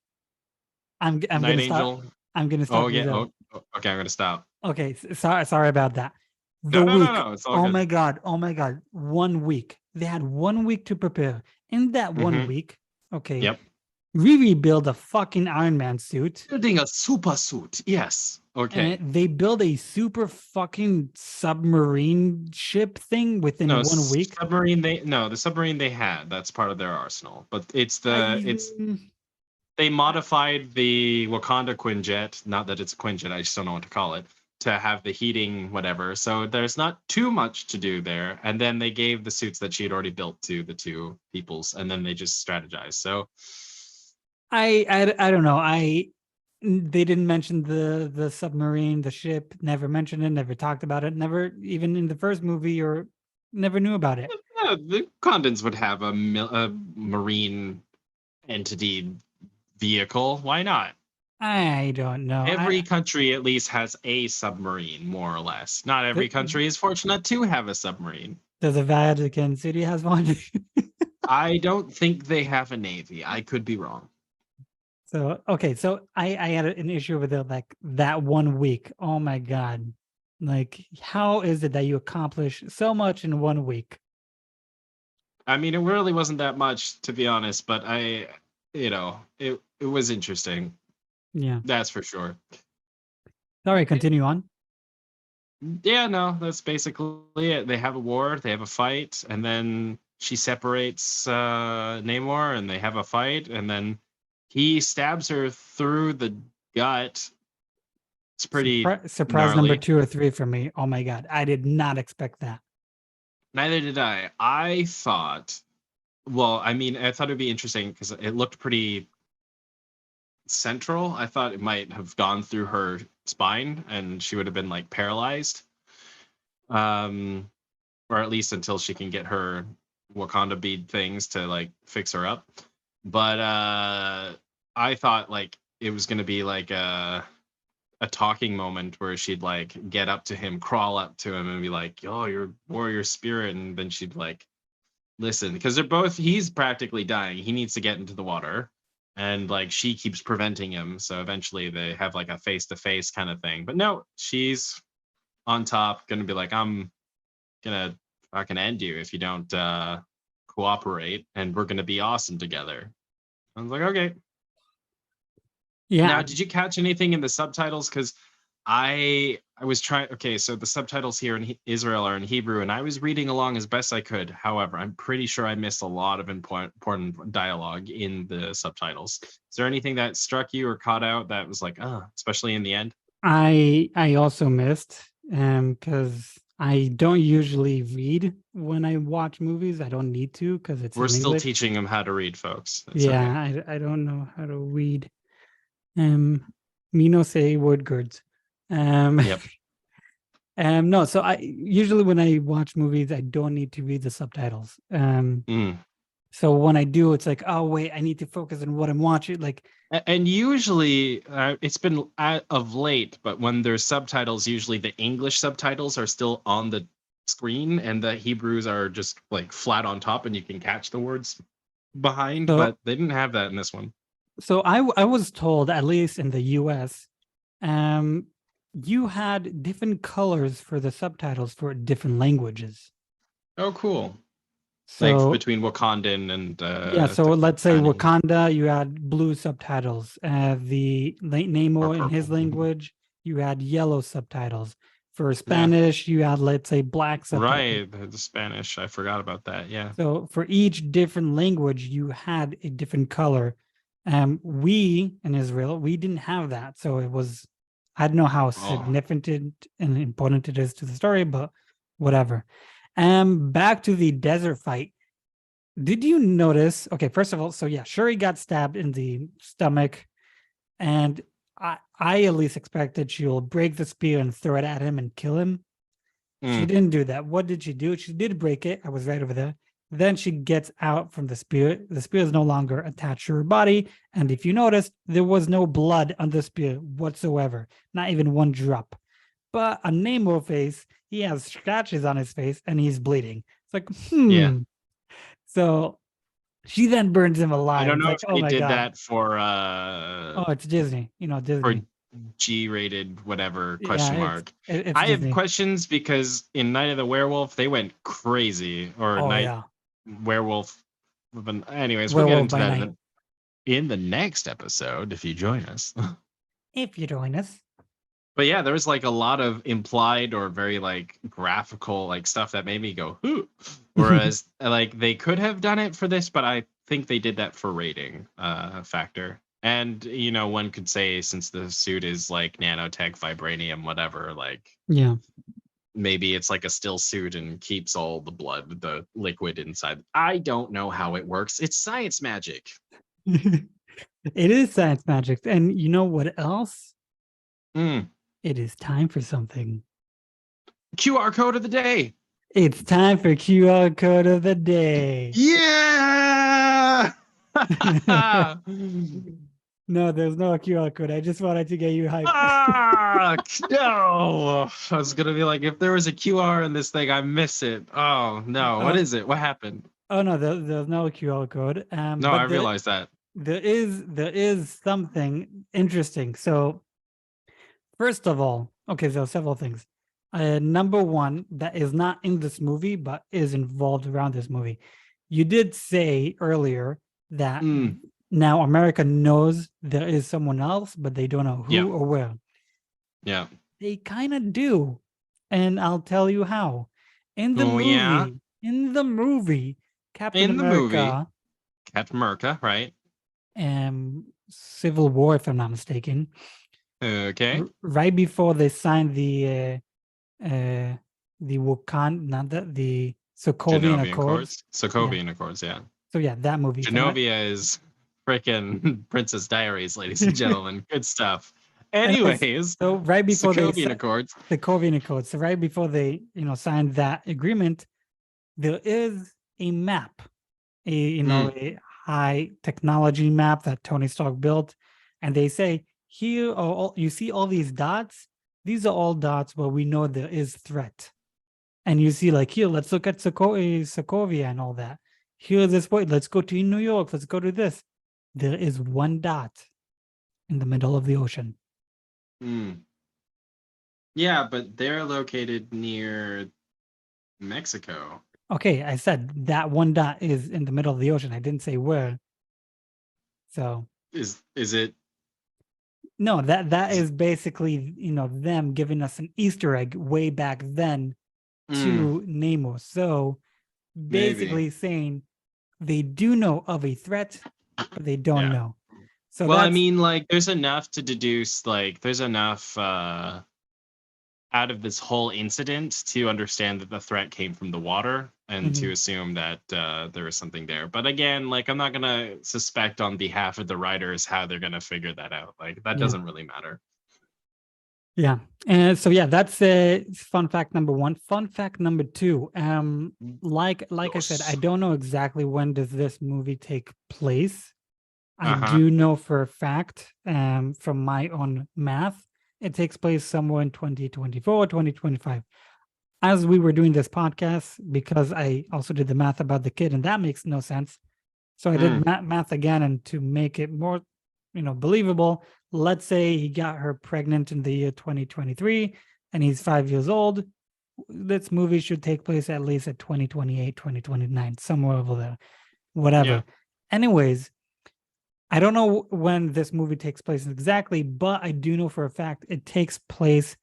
I'm Night gonna stop. Angel. I'm gonna Oh stop you yeah. though. Okay. I'm gonna stop. Okay, sorry about that. The No, no, no, week. no. It's all Oh good. my god. Oh my god. 1 week. They had 1 week to prepare. In that one Mm-hmm. week, okay, Yep. rebuild a fucking Iron Man suit. Building a super suit. Yes. Okay. And they build a super fucking submarine ship thing within No 1 week. submarine. The submarine they had. That's part of their arsenal. But I they modified the Wakanda Quinjet. Not that it's a Quinjet. I just don't know what to call it. To have the heating, whatever. So there's not too much to do there. And then they gave the suits that she had already built to the two peoples, and then they just strategized. So I don't know. They didn't mention the submarine, the ship, never mentioned it, never talked about it, never even in the first movie or never knew about it. the Wakandans would have a marine entity vehicle. Why not? I don't know. Every country at least has a submarine, more or less. Not every Th- country is fortunate to have a submarine. does the Vatican City has one? I don't think they have a navy. I could be wrong. So okay, so I had an issue with it like that 1 week. Oh my god. Like how is it that you accomplish so much in 1 week? I mean, it really wasn't that much, to be honest, but it was interesting. Yeah. That's for sure. Sorry, continue on. Yeah, no, that's basically it. They have a war, they have a fight, and then she separates Namor, and they have a fight, and then he stabs her through the gut. It's pretty Surprise number gnarly. 2 or 3 for me. Oh my god. I did not expect that. Neither did I. Well, I mean, I thought it'd be interesting because it looked pretty central. I thought it might have gone through her spine, and she would have been like paralyzed. Or at least until she can get her Wakanda bead things to like fix her up. But I thought like it was gonna be like a talking moment where she'd like get up to him, crawl up to him, and be like, "Oh, your warrior spirit," and then she'd like listen, because they're both. He's practically dying. He needs to get into the water, and like she keeps preventing him. So eventually they have like a face to face kind of thing. But no, she's on top, gonna be like, "I'm gonna fucking end you if you don't cooperate, and we're gonna be awesome together." I was like, okay. Now, Yeah, did you catch anything in the subtitles? Because I was trying. Okay, so the subtitles here in Israel are in Hebrew, and I was reading along as best I could. However, I'm pretty sure I missed a lot of important dialogue in the subtitles. Is there anything that struck you or caught out that was like, especially in the end? I also missed because I don't usually read when I watch movies. I don't need to because it's We're in still English. teaching them how to read, folks. It's Yeah, okay. I don't know how to read. Me no say word goods. Um, Yep. no, so I usually when I watch movies, I don't need to read the subtitles. Mm. So when I do, it's like, oh wait, I need to focus on what I'm watching. Like, And usually, it's been of late, but when there's subtitles, usually the English subtitles are still on the screen, and the Hebrews are just like flat on top, and you can catch the words behind. so But they didn't have that in this one. I was told, at least in the US, you had different colors for the subtitles for different languages. Oh, cool! Like So between Wakandan and yeah, so the let's say Chinese, Wakanda, you had blue subtitles. The or Nemo in his purple. language, you had yellow subtitles. For Yeah, Spanish, you had, let's say, black subtitles. right. The Spanish, I forgot about that. Yeah. So for each different language, you had a different color. We in Israel, we didn't have that. So it was, I don't know how Oh, significant and important it is to the story, but whatever. Back to the desert fight. Did you notice? Okay, first of all, so yeah, Shuri got stabbed in the stomach, and I at least expected she'll break the spear and throw it at him and kill him. She mm, didn't do that. What did she do? She did break it. I was right over there. Then she gets out from the spear. The spear is no longer attached to her body. And if you notice, there was no blood on the spear whatsoever, not even one drop. But on Namor face, he has scratches on his face and he's bleeding. It's like, yeah. So she then burns him I alive. don't It's know like, if oh they my did God. that for Oh, it's Disney. You know, for Disney. G-rated whatever Yeah, question mark. it's I have Disney. questions because in Night of the Werewolf they went crazy, or Oh Night yeah. Werewolf. Anyways, we'll get Werewolf into by that night. in the next episode if you join us. If you join us. But yeah, there was like a lot of implied or very like graphical like stuff that made me go, "Ooh." Whereas like they could have done it for this, but I think they did that for rating factor. And one could say since the suit is like nanotech, vibranium, whatever, like Yeah. maybe it's like a still suit and keeps all the blood, the liquid inside. I don't know how it works. It's science magic. It is science magic. And you know what else? Mm. It is time for something. QR code of the day. It's time for QR code of the day. Yeah. No, there's no QR code. I just wanted to get you hyped. No. I was gonna be like, if there was a QR in this thing, I miss it. Oh no, what Oh, is it? What happened? oh no, there's no QR code. No, I But realized that. there is something interesting. So first of all, okay, so several things. Number one, that is not in this movie, but is involved around this movie. You did say earlier that Mm, now America knows there is someone else, but they don't know yeah, who or where. yeah. They kind of do. And I'll tell you how. In the Oh yeah. movie, in the movie, Captain In the movie, America, Captain America, right? Civil War, if I'm not mistaken, Okay. right before they signed the Wakanda, not the Sokovian Genovian Accords. Accords, Yeah. Sokovian Accords, yeah. So yeah, that movie. Genovia is freaking Princess Diaries, ladies and gentlemen. Good stuff. Anyways, so right before Sokovian Accords. the Covian Accords, so right before they signed that agreement, there is a map, a high technology map that Tony Stark built, and they say here are you see all these dots. These are all dots where we know there is threat. And you see, like, here, let's look at Sokovia and all that. Here's this point. Let's go to New York. Let's go to this. There is one dot in the middle of the ocean. Yeah, but they're located near Mexico. Okay, I said that one dot is in the middle of the ocean. I didn't say where. So Is it? no, that is basically them giving us an Easter egg way back then to Namor. So basically saying they do know of a threat, but they don't know. So well, I mean, like, there's enough to deduce. Like, there's enough out of this whole incident to understand that the threat came from the water and to assume that there was something there. But again, like, I'm not gonna suspect on behalf of the writers how they're gonna figure that out. Like, that doesn't really matter. Yeah. And so yeah, that's fun fact number one. Fun fact number two. Like I said, I don't know exactly when does this movie take place. I do know for a fact, from my own math, it takes place somewhere in 2024, 2025. As we were doing this podcast, because I also did the math about the kid, and that makes no sense. So I did math again, and to make it more, believable, let's say he got her pregnant in the year 2023 and he's 5 years old. This movie should take place at least at 2028, 2029, somewhere over there, whatever. Yeah. Anyways, I don't know when this movie takes place exactly, but I do know for a fact it takes place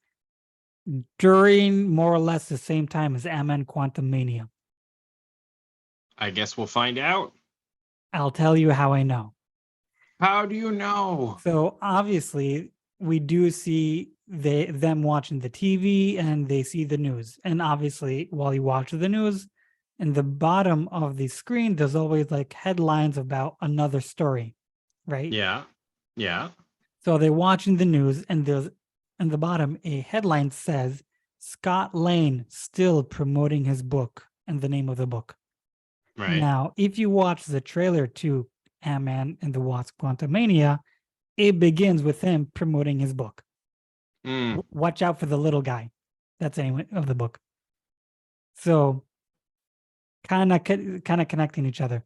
during more or less the same time as Ant-Man Quantumania. I guess we'll find out. I'll tell you how I know. How do you know? So obviously we do see them watching the TV and they see the news. And obviously while you watch the news, in the bottom of the screen, there's always like headlines about another story, right? Yeah. Yeah. So they're watching the news and there's in the bottom a headline says Scott Lang still promoting his book and the name of the book. Right. Now, if you watch the trailer to Ant-Man and the Wasp Quantumania, it begins with him promoting his book. Watch out for the little guy. That's the name of the book. So kind of connecting each other.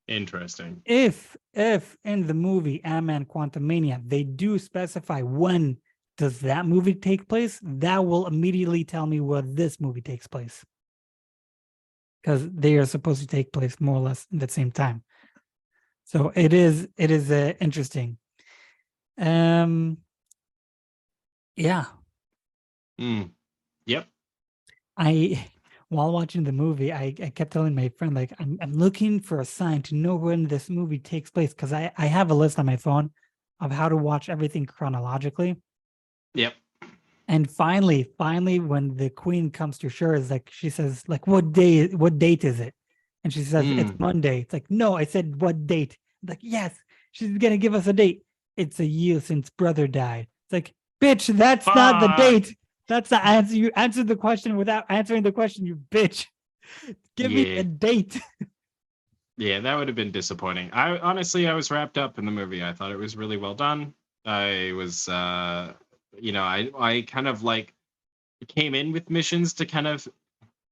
Interesting. If in the movie Ant-Man Quantumania, they do specify when does that movie take place, that will immediately tell me where this movie takes place. Because they are supposed to take place more or less at the same time. So it is interesting. Yeah. Yep. While watching the movie, I kept telling my friend, like, I'm looking for a sign to know when this movie takes place, because I have a list on my phone of how to watch everything chronologically. Yep. And finally, when the queen comes to shore, is like, she says, like, what date is it? And she says, it's Monday. It's like, no, I said, what date? Like, yes, she's going to give us a date. It's a year since brother died. It's like, bitch, that's not the date. That's the answer. You answered the question without answering the question, you bitch. Give me a date. Yeah, that would have been disappointing. I was wrapped up in the movie. I thought it was really well done. I was, I kind of like came in with missions to kind of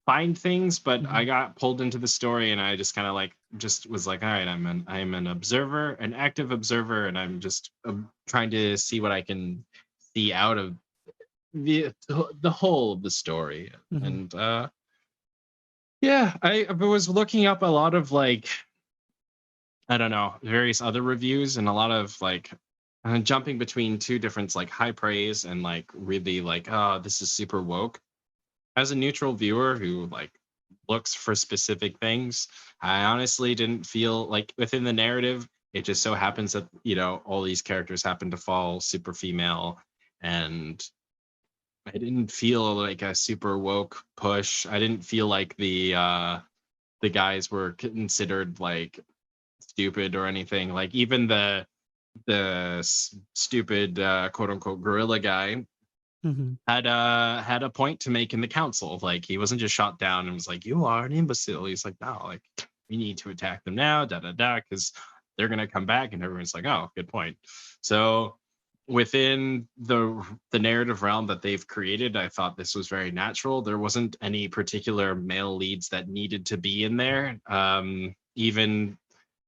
find things, but I got pulled into the story, and I just kind of was like, all right, I'm an observer, an active observer, and I'm just trying to see what I can see out of the whole of the story. And I was looking up a lot of various other reviews, and a lot of jumping between two different high praise and really this is super woke. As a neutral viewer who looks for specific things, I honestly didn't feel within the narrative, it just so happens that all these characters happen to fall super female, and I didn't feel like a super woke push. I didn't feel like the guys were considered stupid or anything. Even the stupid quote unquote gorilla guy Hmm. had a point to make in the council. Like he wasn't just shot down and was like, "You are an imbecile." He's like, "No, like we need to attack them now, da da da," because they're gonna come back. And everyone's like, "Oh, good point." So within the narrative realm that they've created, I thought this was very natural. There wasn't any particular male leads that needed to be in there. Even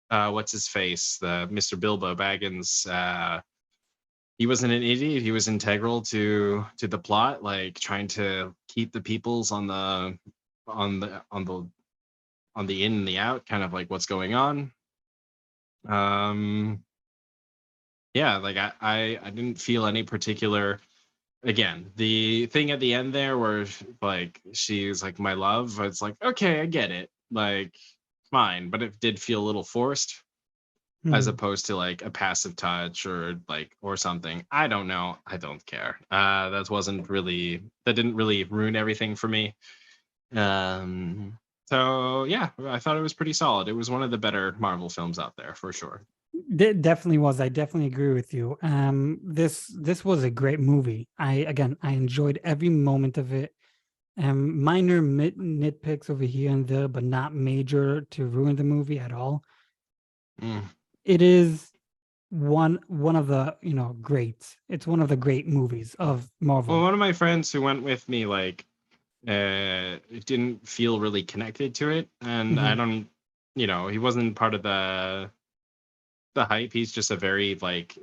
what's his face, the Mr. Bilbo Baggins. He wasn't an idiot. He was integral to the plot, like trying to keep the peoples on the on the on the in and the out, kind of like what's going on. Um, yeah, like I didn't feel any particular. Again, the thing at the end there where like she's like my love, it's like okay, I get it, like fine, but it did feel a little forced as Hmm. opposed to like a passive touch or like or something. I don't know. I don't care. That didn't really ruin everything for me. Um so yeah, I thought it was pretty solid. It was one of the better Marvel films out there for sure. Definitely was. I definitely agree with you. This was a great movie. I enjoyed every moment of it. Minor nitpicks over here and there, but not major to ruin the movie at all. Mm. It is one of the greats. It's one of the great movies of Well, Marvel. one of my friends who went with me like didn't feel really connected to it, and I Hmm. don't, he wasn't part of the hype. He's just a very like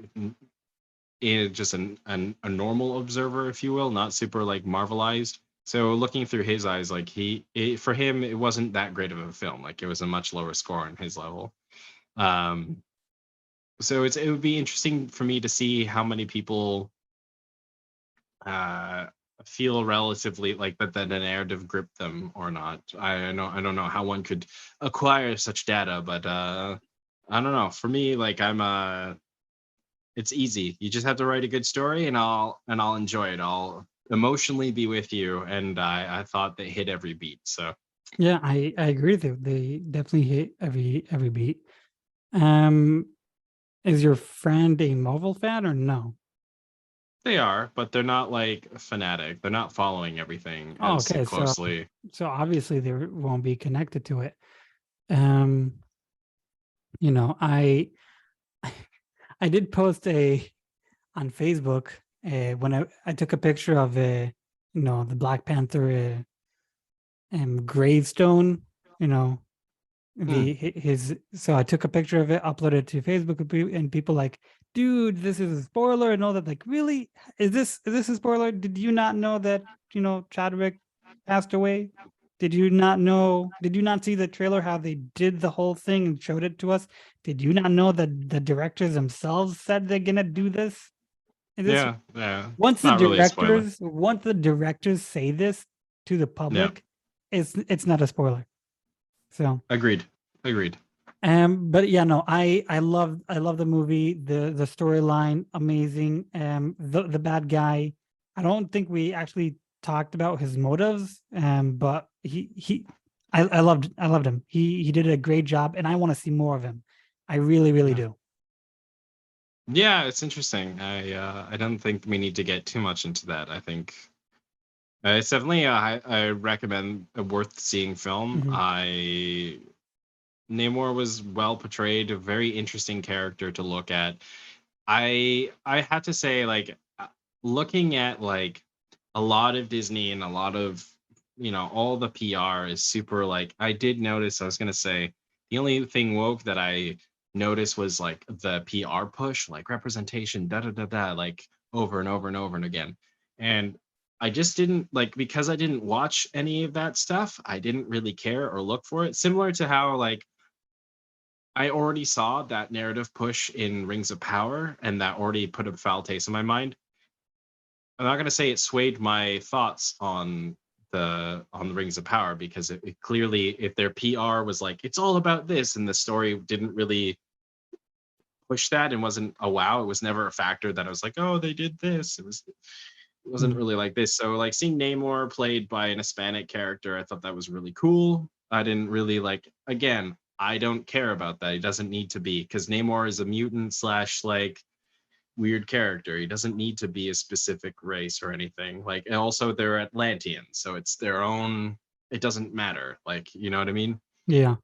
just a normal observer, if you will, not super like marvelized. So looking through his eyes, like for him, it wasn't that great of a film. Like it was a much lower score on his level. Um, so it would be interesting for me to see how many people uh, feel relatively like that the narrative gripped them or not. I don't know how one could acquire such data, but I don't know. For me, like it's easy. You just have to write a good story, and I'll enjoy it. I'll emotionally be with you, and I thought they hit every beat. So Yeah, I agree with you. They definitely hit every beat. Um, is your friend a Marvel fan or no? they are, but they're not like a fanatic. They're not following everything Oh, as okay. closely. So obviously they won't be connected to it. Um, you know, I did post a on Facebook when I took a picture of the Black Panther gravestone, you know, Hmm. his so I took a picture of it, uploaded it to Facebook, and people like, dude, this is a spoiler and all that. Like, really? Is this a spoiler? Did you not know that Chadwick passed away? Did you not know? Did you not see the trailer how they did the whole thing and showed it to us? Did you not know that the directors themselves said they're gonna do this? Is this Yeah, yeah. once the Not really a spoiler. directors once the directors say this to the Yeah. public, it's not a spoiler. So Agreed. Agreed. but yeah, no, I love the movie, the storyline, amazing. The bad guy, I don't think we actually talked about his motives. But I loved him. He did a great job, and I want to see more of him. I really, really Yeah. do. Yeah, it's interesting. I don't think we need to get too much into that. I think it's definitely I recommend a worth seeing film. Hmm. I Namor was well portrayed, a very interesting character to look at. I have to say, like, looking at like a lot of Disney and a lot of all the PR is super like I did notice. I was gonna say the only thing woke that I noticed was like the PR push, like representation, da da da da, like over and over and over and again. And I just didn't like because I didn't watch any of that stuff. I didn't really care or look for it. Similar to how like I already saw that narrative push in Rings of Power, and that already put a foul taste in my mind. I'm not going to say it swayed my thoughts on the Rings of Power because it clearly, if their PR was like it's all about this, and the story didn't really push that and wasn't a wow, it was never a factor that I was like, oh, they did this. It wasn't really like this. So like seeing Namor played by an Hispanic character, I thought that was really cool. I didn't really like again. I don't care about that. He doesn't need to be, because Namor is a mutant slash like weird character. He doesn't need to be a specific race or anything. Like, and also they're Atlanteans, so it's their own. It doesn't matter. Like, you know what I mean? Yeah.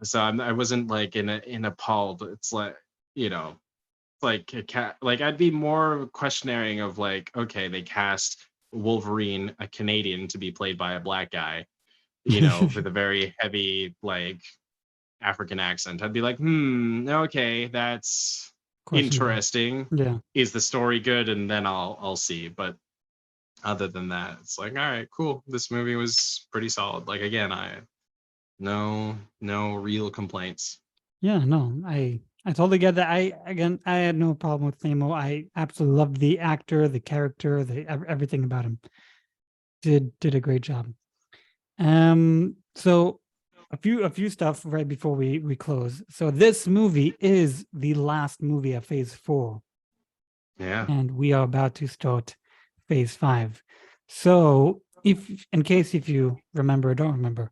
So I wasn't like in appalled. It's like, you know, like a cat. Like, I'd be more questioning of like, okay, they cast Wolverine, a Canadian, to be played by a black guy, you know, with a very heavy like African accent. I'd be like, okay, that's Questionable. interesting. Yeah. Is the story good? And then I'll see. But other than that, it's like, all right, cool. This movie was pretty solid. Like, again, I no real complaints. Yeah, no, I totally get that. I had no problem with Nemo. I absolutely loved the actor, the character, everything about him. Did a great job. So a few stuff right before we close. So this movie is the last movie of Phase 4, Yeah. and we are about to start Phase 5. So if you remember or don't remember,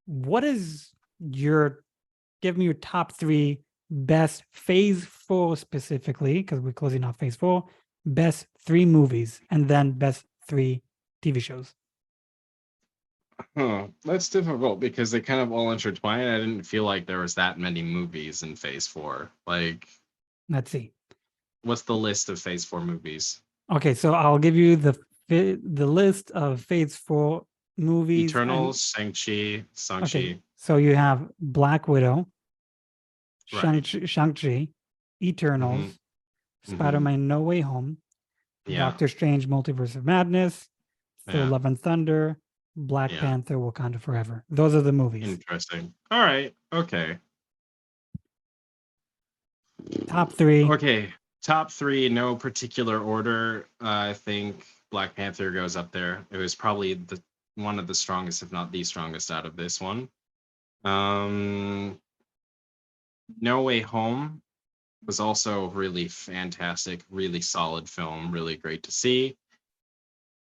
what is your give me your top 3 best Phase 4 specifically, because we're closing off Phase 4, best 3 movies, and then best 3 TV shows. Huh. That's difficult because they kind of all intertwine. I didn't feel like there was that many movies in Phase 4. Like, Let's see. what's the list of Phase 4 movies? Okay, so I'll give you the list of Phase 4 movies, and Eternals, Shang-Chi, okay, Shang-Chi. so you have Black Widow, Right. Shang-Chi, Mm-hmm. Eternals, Mm-hmm. Spider-Man No Way Home, Yeah. Doctor Strange Multiverse of Madness, Thor Yeah. Love and Thunder, Black Yeah. Panther Wakanda Forever. Those are the movies. Interesting. All right. Okay. Top 3. Okay. Top 3, no particular order. I think Black Panther goes up there. It was probably the one of the strongest, if not the strongest, out of this one. No Way Home was also really fantastic, really solid film, really great to see.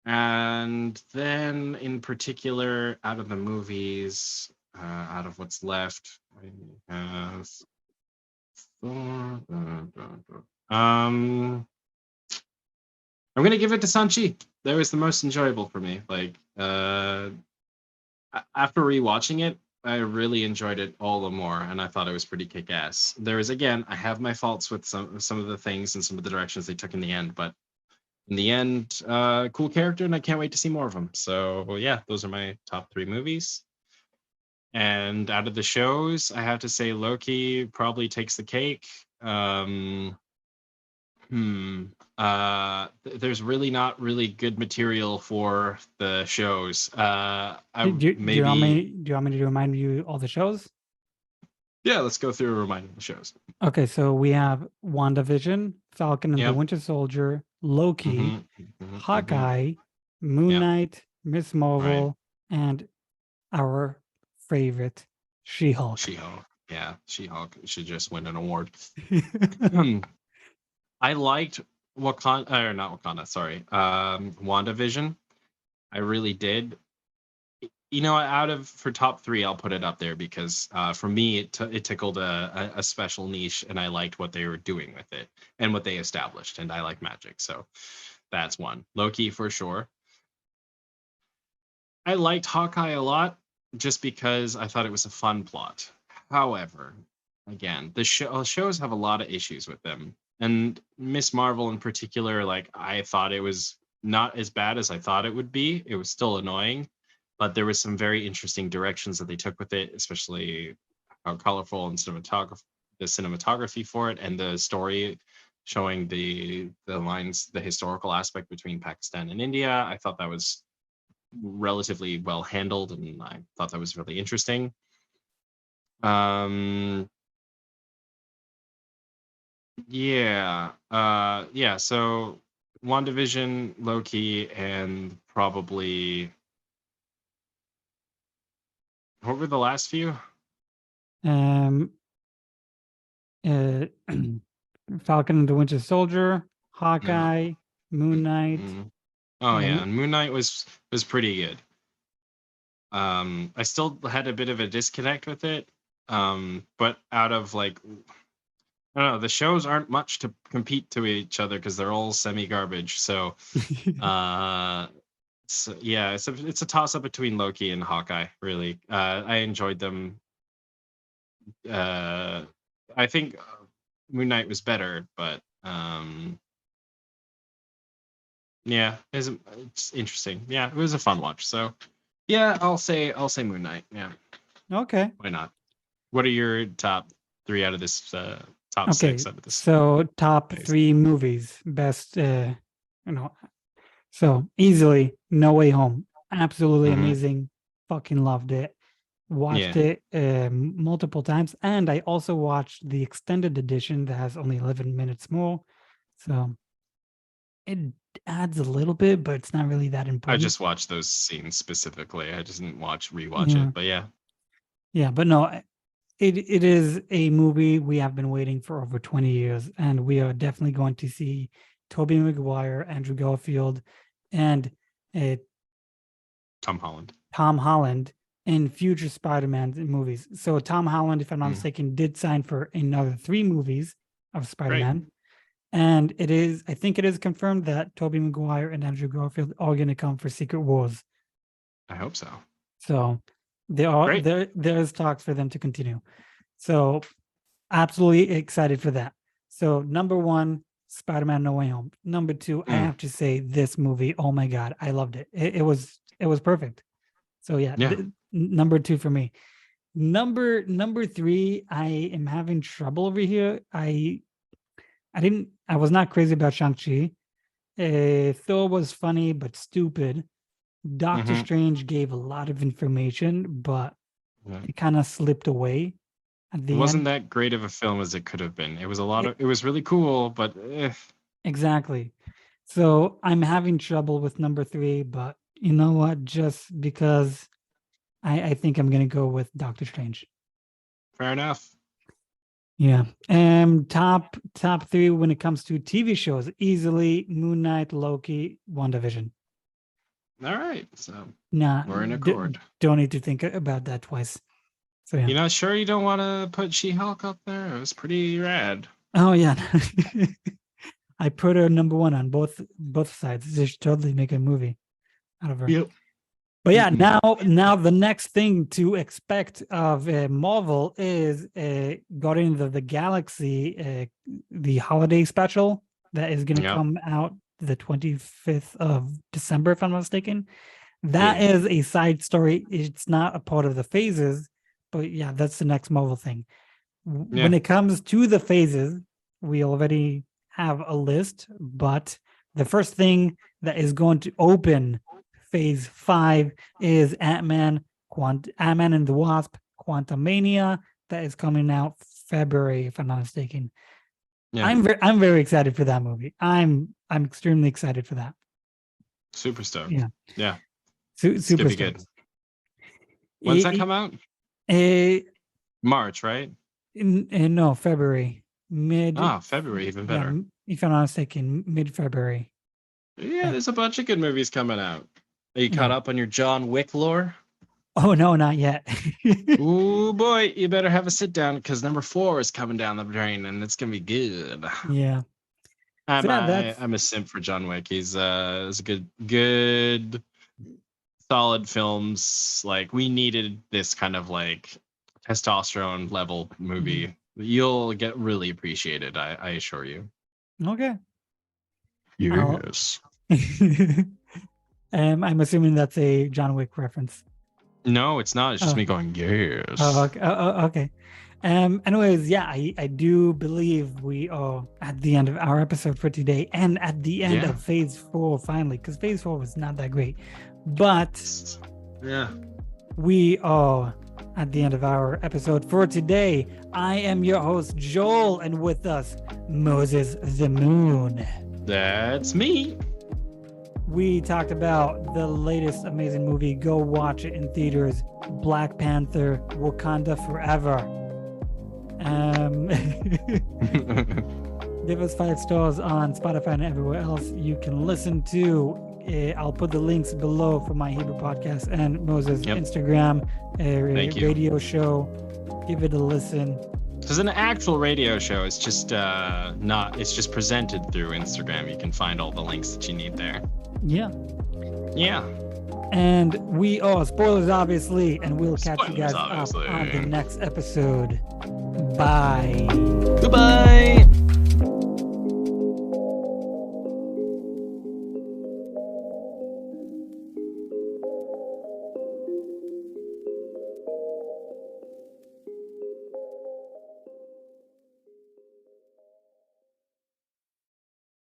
And then, in particular, out of the movies, out of what's left, we have Thor. I'm gonna give it to Sanchi. That was the most enjoyable for me. Like, after rewatching it, I really enjoyed it all the more, and I thought it was pretty kick-ass. There is, again, I have my faults with some of the things and some of the directions they took in the end, but in the end, cool character, and I can't wait to see more of him. So yeah, those are my top 3 movies. And out of the shows, I have to say Loki probably takes the cake. There's really not really good material for the shows. I Do you want maybe me to remind you all the shows? Yeah, let's go through a reminder of the shows. Okay, so we have WandaVision, Falcon and the Yep. Winter Soldier, Loki, Mm-hmm. Hawkeye, Moon Yep. Knight, Miss Right. Marvel, and our favorite, She-Hulk. She-Hulk. Yeah, She-Hulk should just win an award. I liked Wakanda, or not Wakanda, sorry, WandaVision. I really did. You know, out of for top 3, I'll put it up there because for me, it tickled a special niche, and I liked what they were doing with it and what they established, and I like magic, so that's one. Loki for sure. I liked Hawkeye a lot just because I thought it was a fun plot. However, again, the shows have a lot of issues with them. And Miss Marvel in particular, like, I thought it was not as bad as I thought it would be. It was still annoying, but there was some very interesting directions that they took with it, especially how colorful and the cinematography for it, and the story showing the lines, the historical aspect between Pakistan and India. I thought that was relatively well handled, and I thought that was really interesting. Um, yeah. So WandaVision, Loki, and probably what were the last few? um, uh, Falcon and the Winter Soldier, No. Hawkeye, Moon Knight, Mm. Oh uh, yeah, and Moon Knight was pretty good. I still had a bit of a disconnect with it. But out of like, I don't know, the shows aren't much to compete to each other because they're all semi garbage. Uh, so yeah, it's a toss up between Loki and Hawkeye. Really, I enjoyed them. Uh, I think Moon Knight was better, but yeah, it's interesting. Yeah, it was a fun watch. So yeah, I'll say Moon Knight. Yeah, Okay. why not? What are your top three out of this? Top Okay. six out of this? So top Phase? 3 movies, best, so easily No Way Home. Absolutely Mhm. amazing. Fucking loved it. Watched Yeah, it multiple times, and I also watched the extended edition that has only 11 minutes more. So it adds a little bit, but it's not really that I important. just watched those scenes specifically. I just didn't rewatch Yeah. it, but yeah, Yeah, but no, it is a movie we have been waiting for over 20 years, and we are definitely going to see Tobey Maguire, Andrew Garfield, and uh, Tom Holland. Tom Holland in future Spider-Man movies. So Tom Holland, if I'm not Mm, mistaken, did sign for another 3 movies of great. Spider-Man. And I think it is confirmed that Tobey Maguire and Andrew Garfield are going to come for Secret Wars. I hope so. So Great. there's talks for them to continue. So absolutely excited for that. So number 1, Spider-Man No Way Home. Number 2, I Mm, have to say this movie. Oh my God, I loved it. It was perfect. So yeah, yeah. number 2 for me. Number 3, I am having trouble over here. I was not crazy about Shang-Chi. Thor was funny but stupid. Doctor Hmm. Strange gave a lot of information, but Yeah. it kind of slipped away at It the wasn't end. that great of a film as it could have been. It was a lot E- of. It was really cool, but exactly. So I'm having trouble with number 3, but you know what? Just because I think I'm gonna go with Doctor Strange. fair enough. Yeah. Top 3 when it comes to TV shows, easily Moon Knight, Loki, WandaVision. All right, so Nah, we're in accord. don't need to think about that twice. So yeah. You're not sure you don't want to put She-Hulk up there? It was pretty rad. Oh yeah. I put her number 1 on both sides. They should totally make a movie out of her. Yep. But yeah, Mm-mm. now the next thing to expect of Marvel is Guardians of the Galaxy, the holiday special that is going to Yep. come out the 25th of December, if I'm not mistaken. That Yeah. is a side story. It's not a part of the phases, but yeah, that's the next Marvel thing. When Yeah. it comes to the phases, we already have a list, but the first thing that is going to open phase 5 is Ant-Man and the Wasp Quantumania that is coming out February, if I'm not mistaken. Yeah. I'm very excited for that movie. I'm extremely excited for that. Super stoked. Yeah. Yeah. It's gonna Super be good. stoked. When's that come out? March, right? No, February. Mid, February, even yeah, better. if I'm not mistaken, mid-February. Yeah, Yeah. there's a bunch of good movies coming out. Are you caught Yeah. up on your John Wick lore? Oh no, not yet. Ooh boy, you better have a sit down because number 4 is coming down the drain and it's gonna be good. Yeah. So yeah, that's I'm a simp for John Wick. He's a good solid films. Like we needed this kind of like testosterone level movie. You'll get really appreciated, I assure you. okay. Yes. I'm assuming that's a John Wick reference. No, it's not. It's just Oh, me going, oh, yes. okay. Okay. Anyways, yeah, I do believe we are at the end of our episode for today and at the end Yeah. of phase 4 finally, because phase 4 was not that great. But Yeah. we are at the end of our episode for today. I am your host, Joel, and with us, Moses the Moon. That's me. We talked about the latest amazing movie. Go watch it in theaters. Black Panther, Wakanda Forever. Give us 5 stars on Spotify and everywhere else you can listen to. I'll put the links below for my Hebrew podcast and Moses' Yep. Instagram, Thank you. radio show. Give it a listen. Because an actual radio show is just it's just presented through Instagram. You can find all the links that you need there. Yeah. Yeah. And spoilers obviously, and we'll catch you Spoilers, guys up obviously. on the next episode. Bye. Goodbye.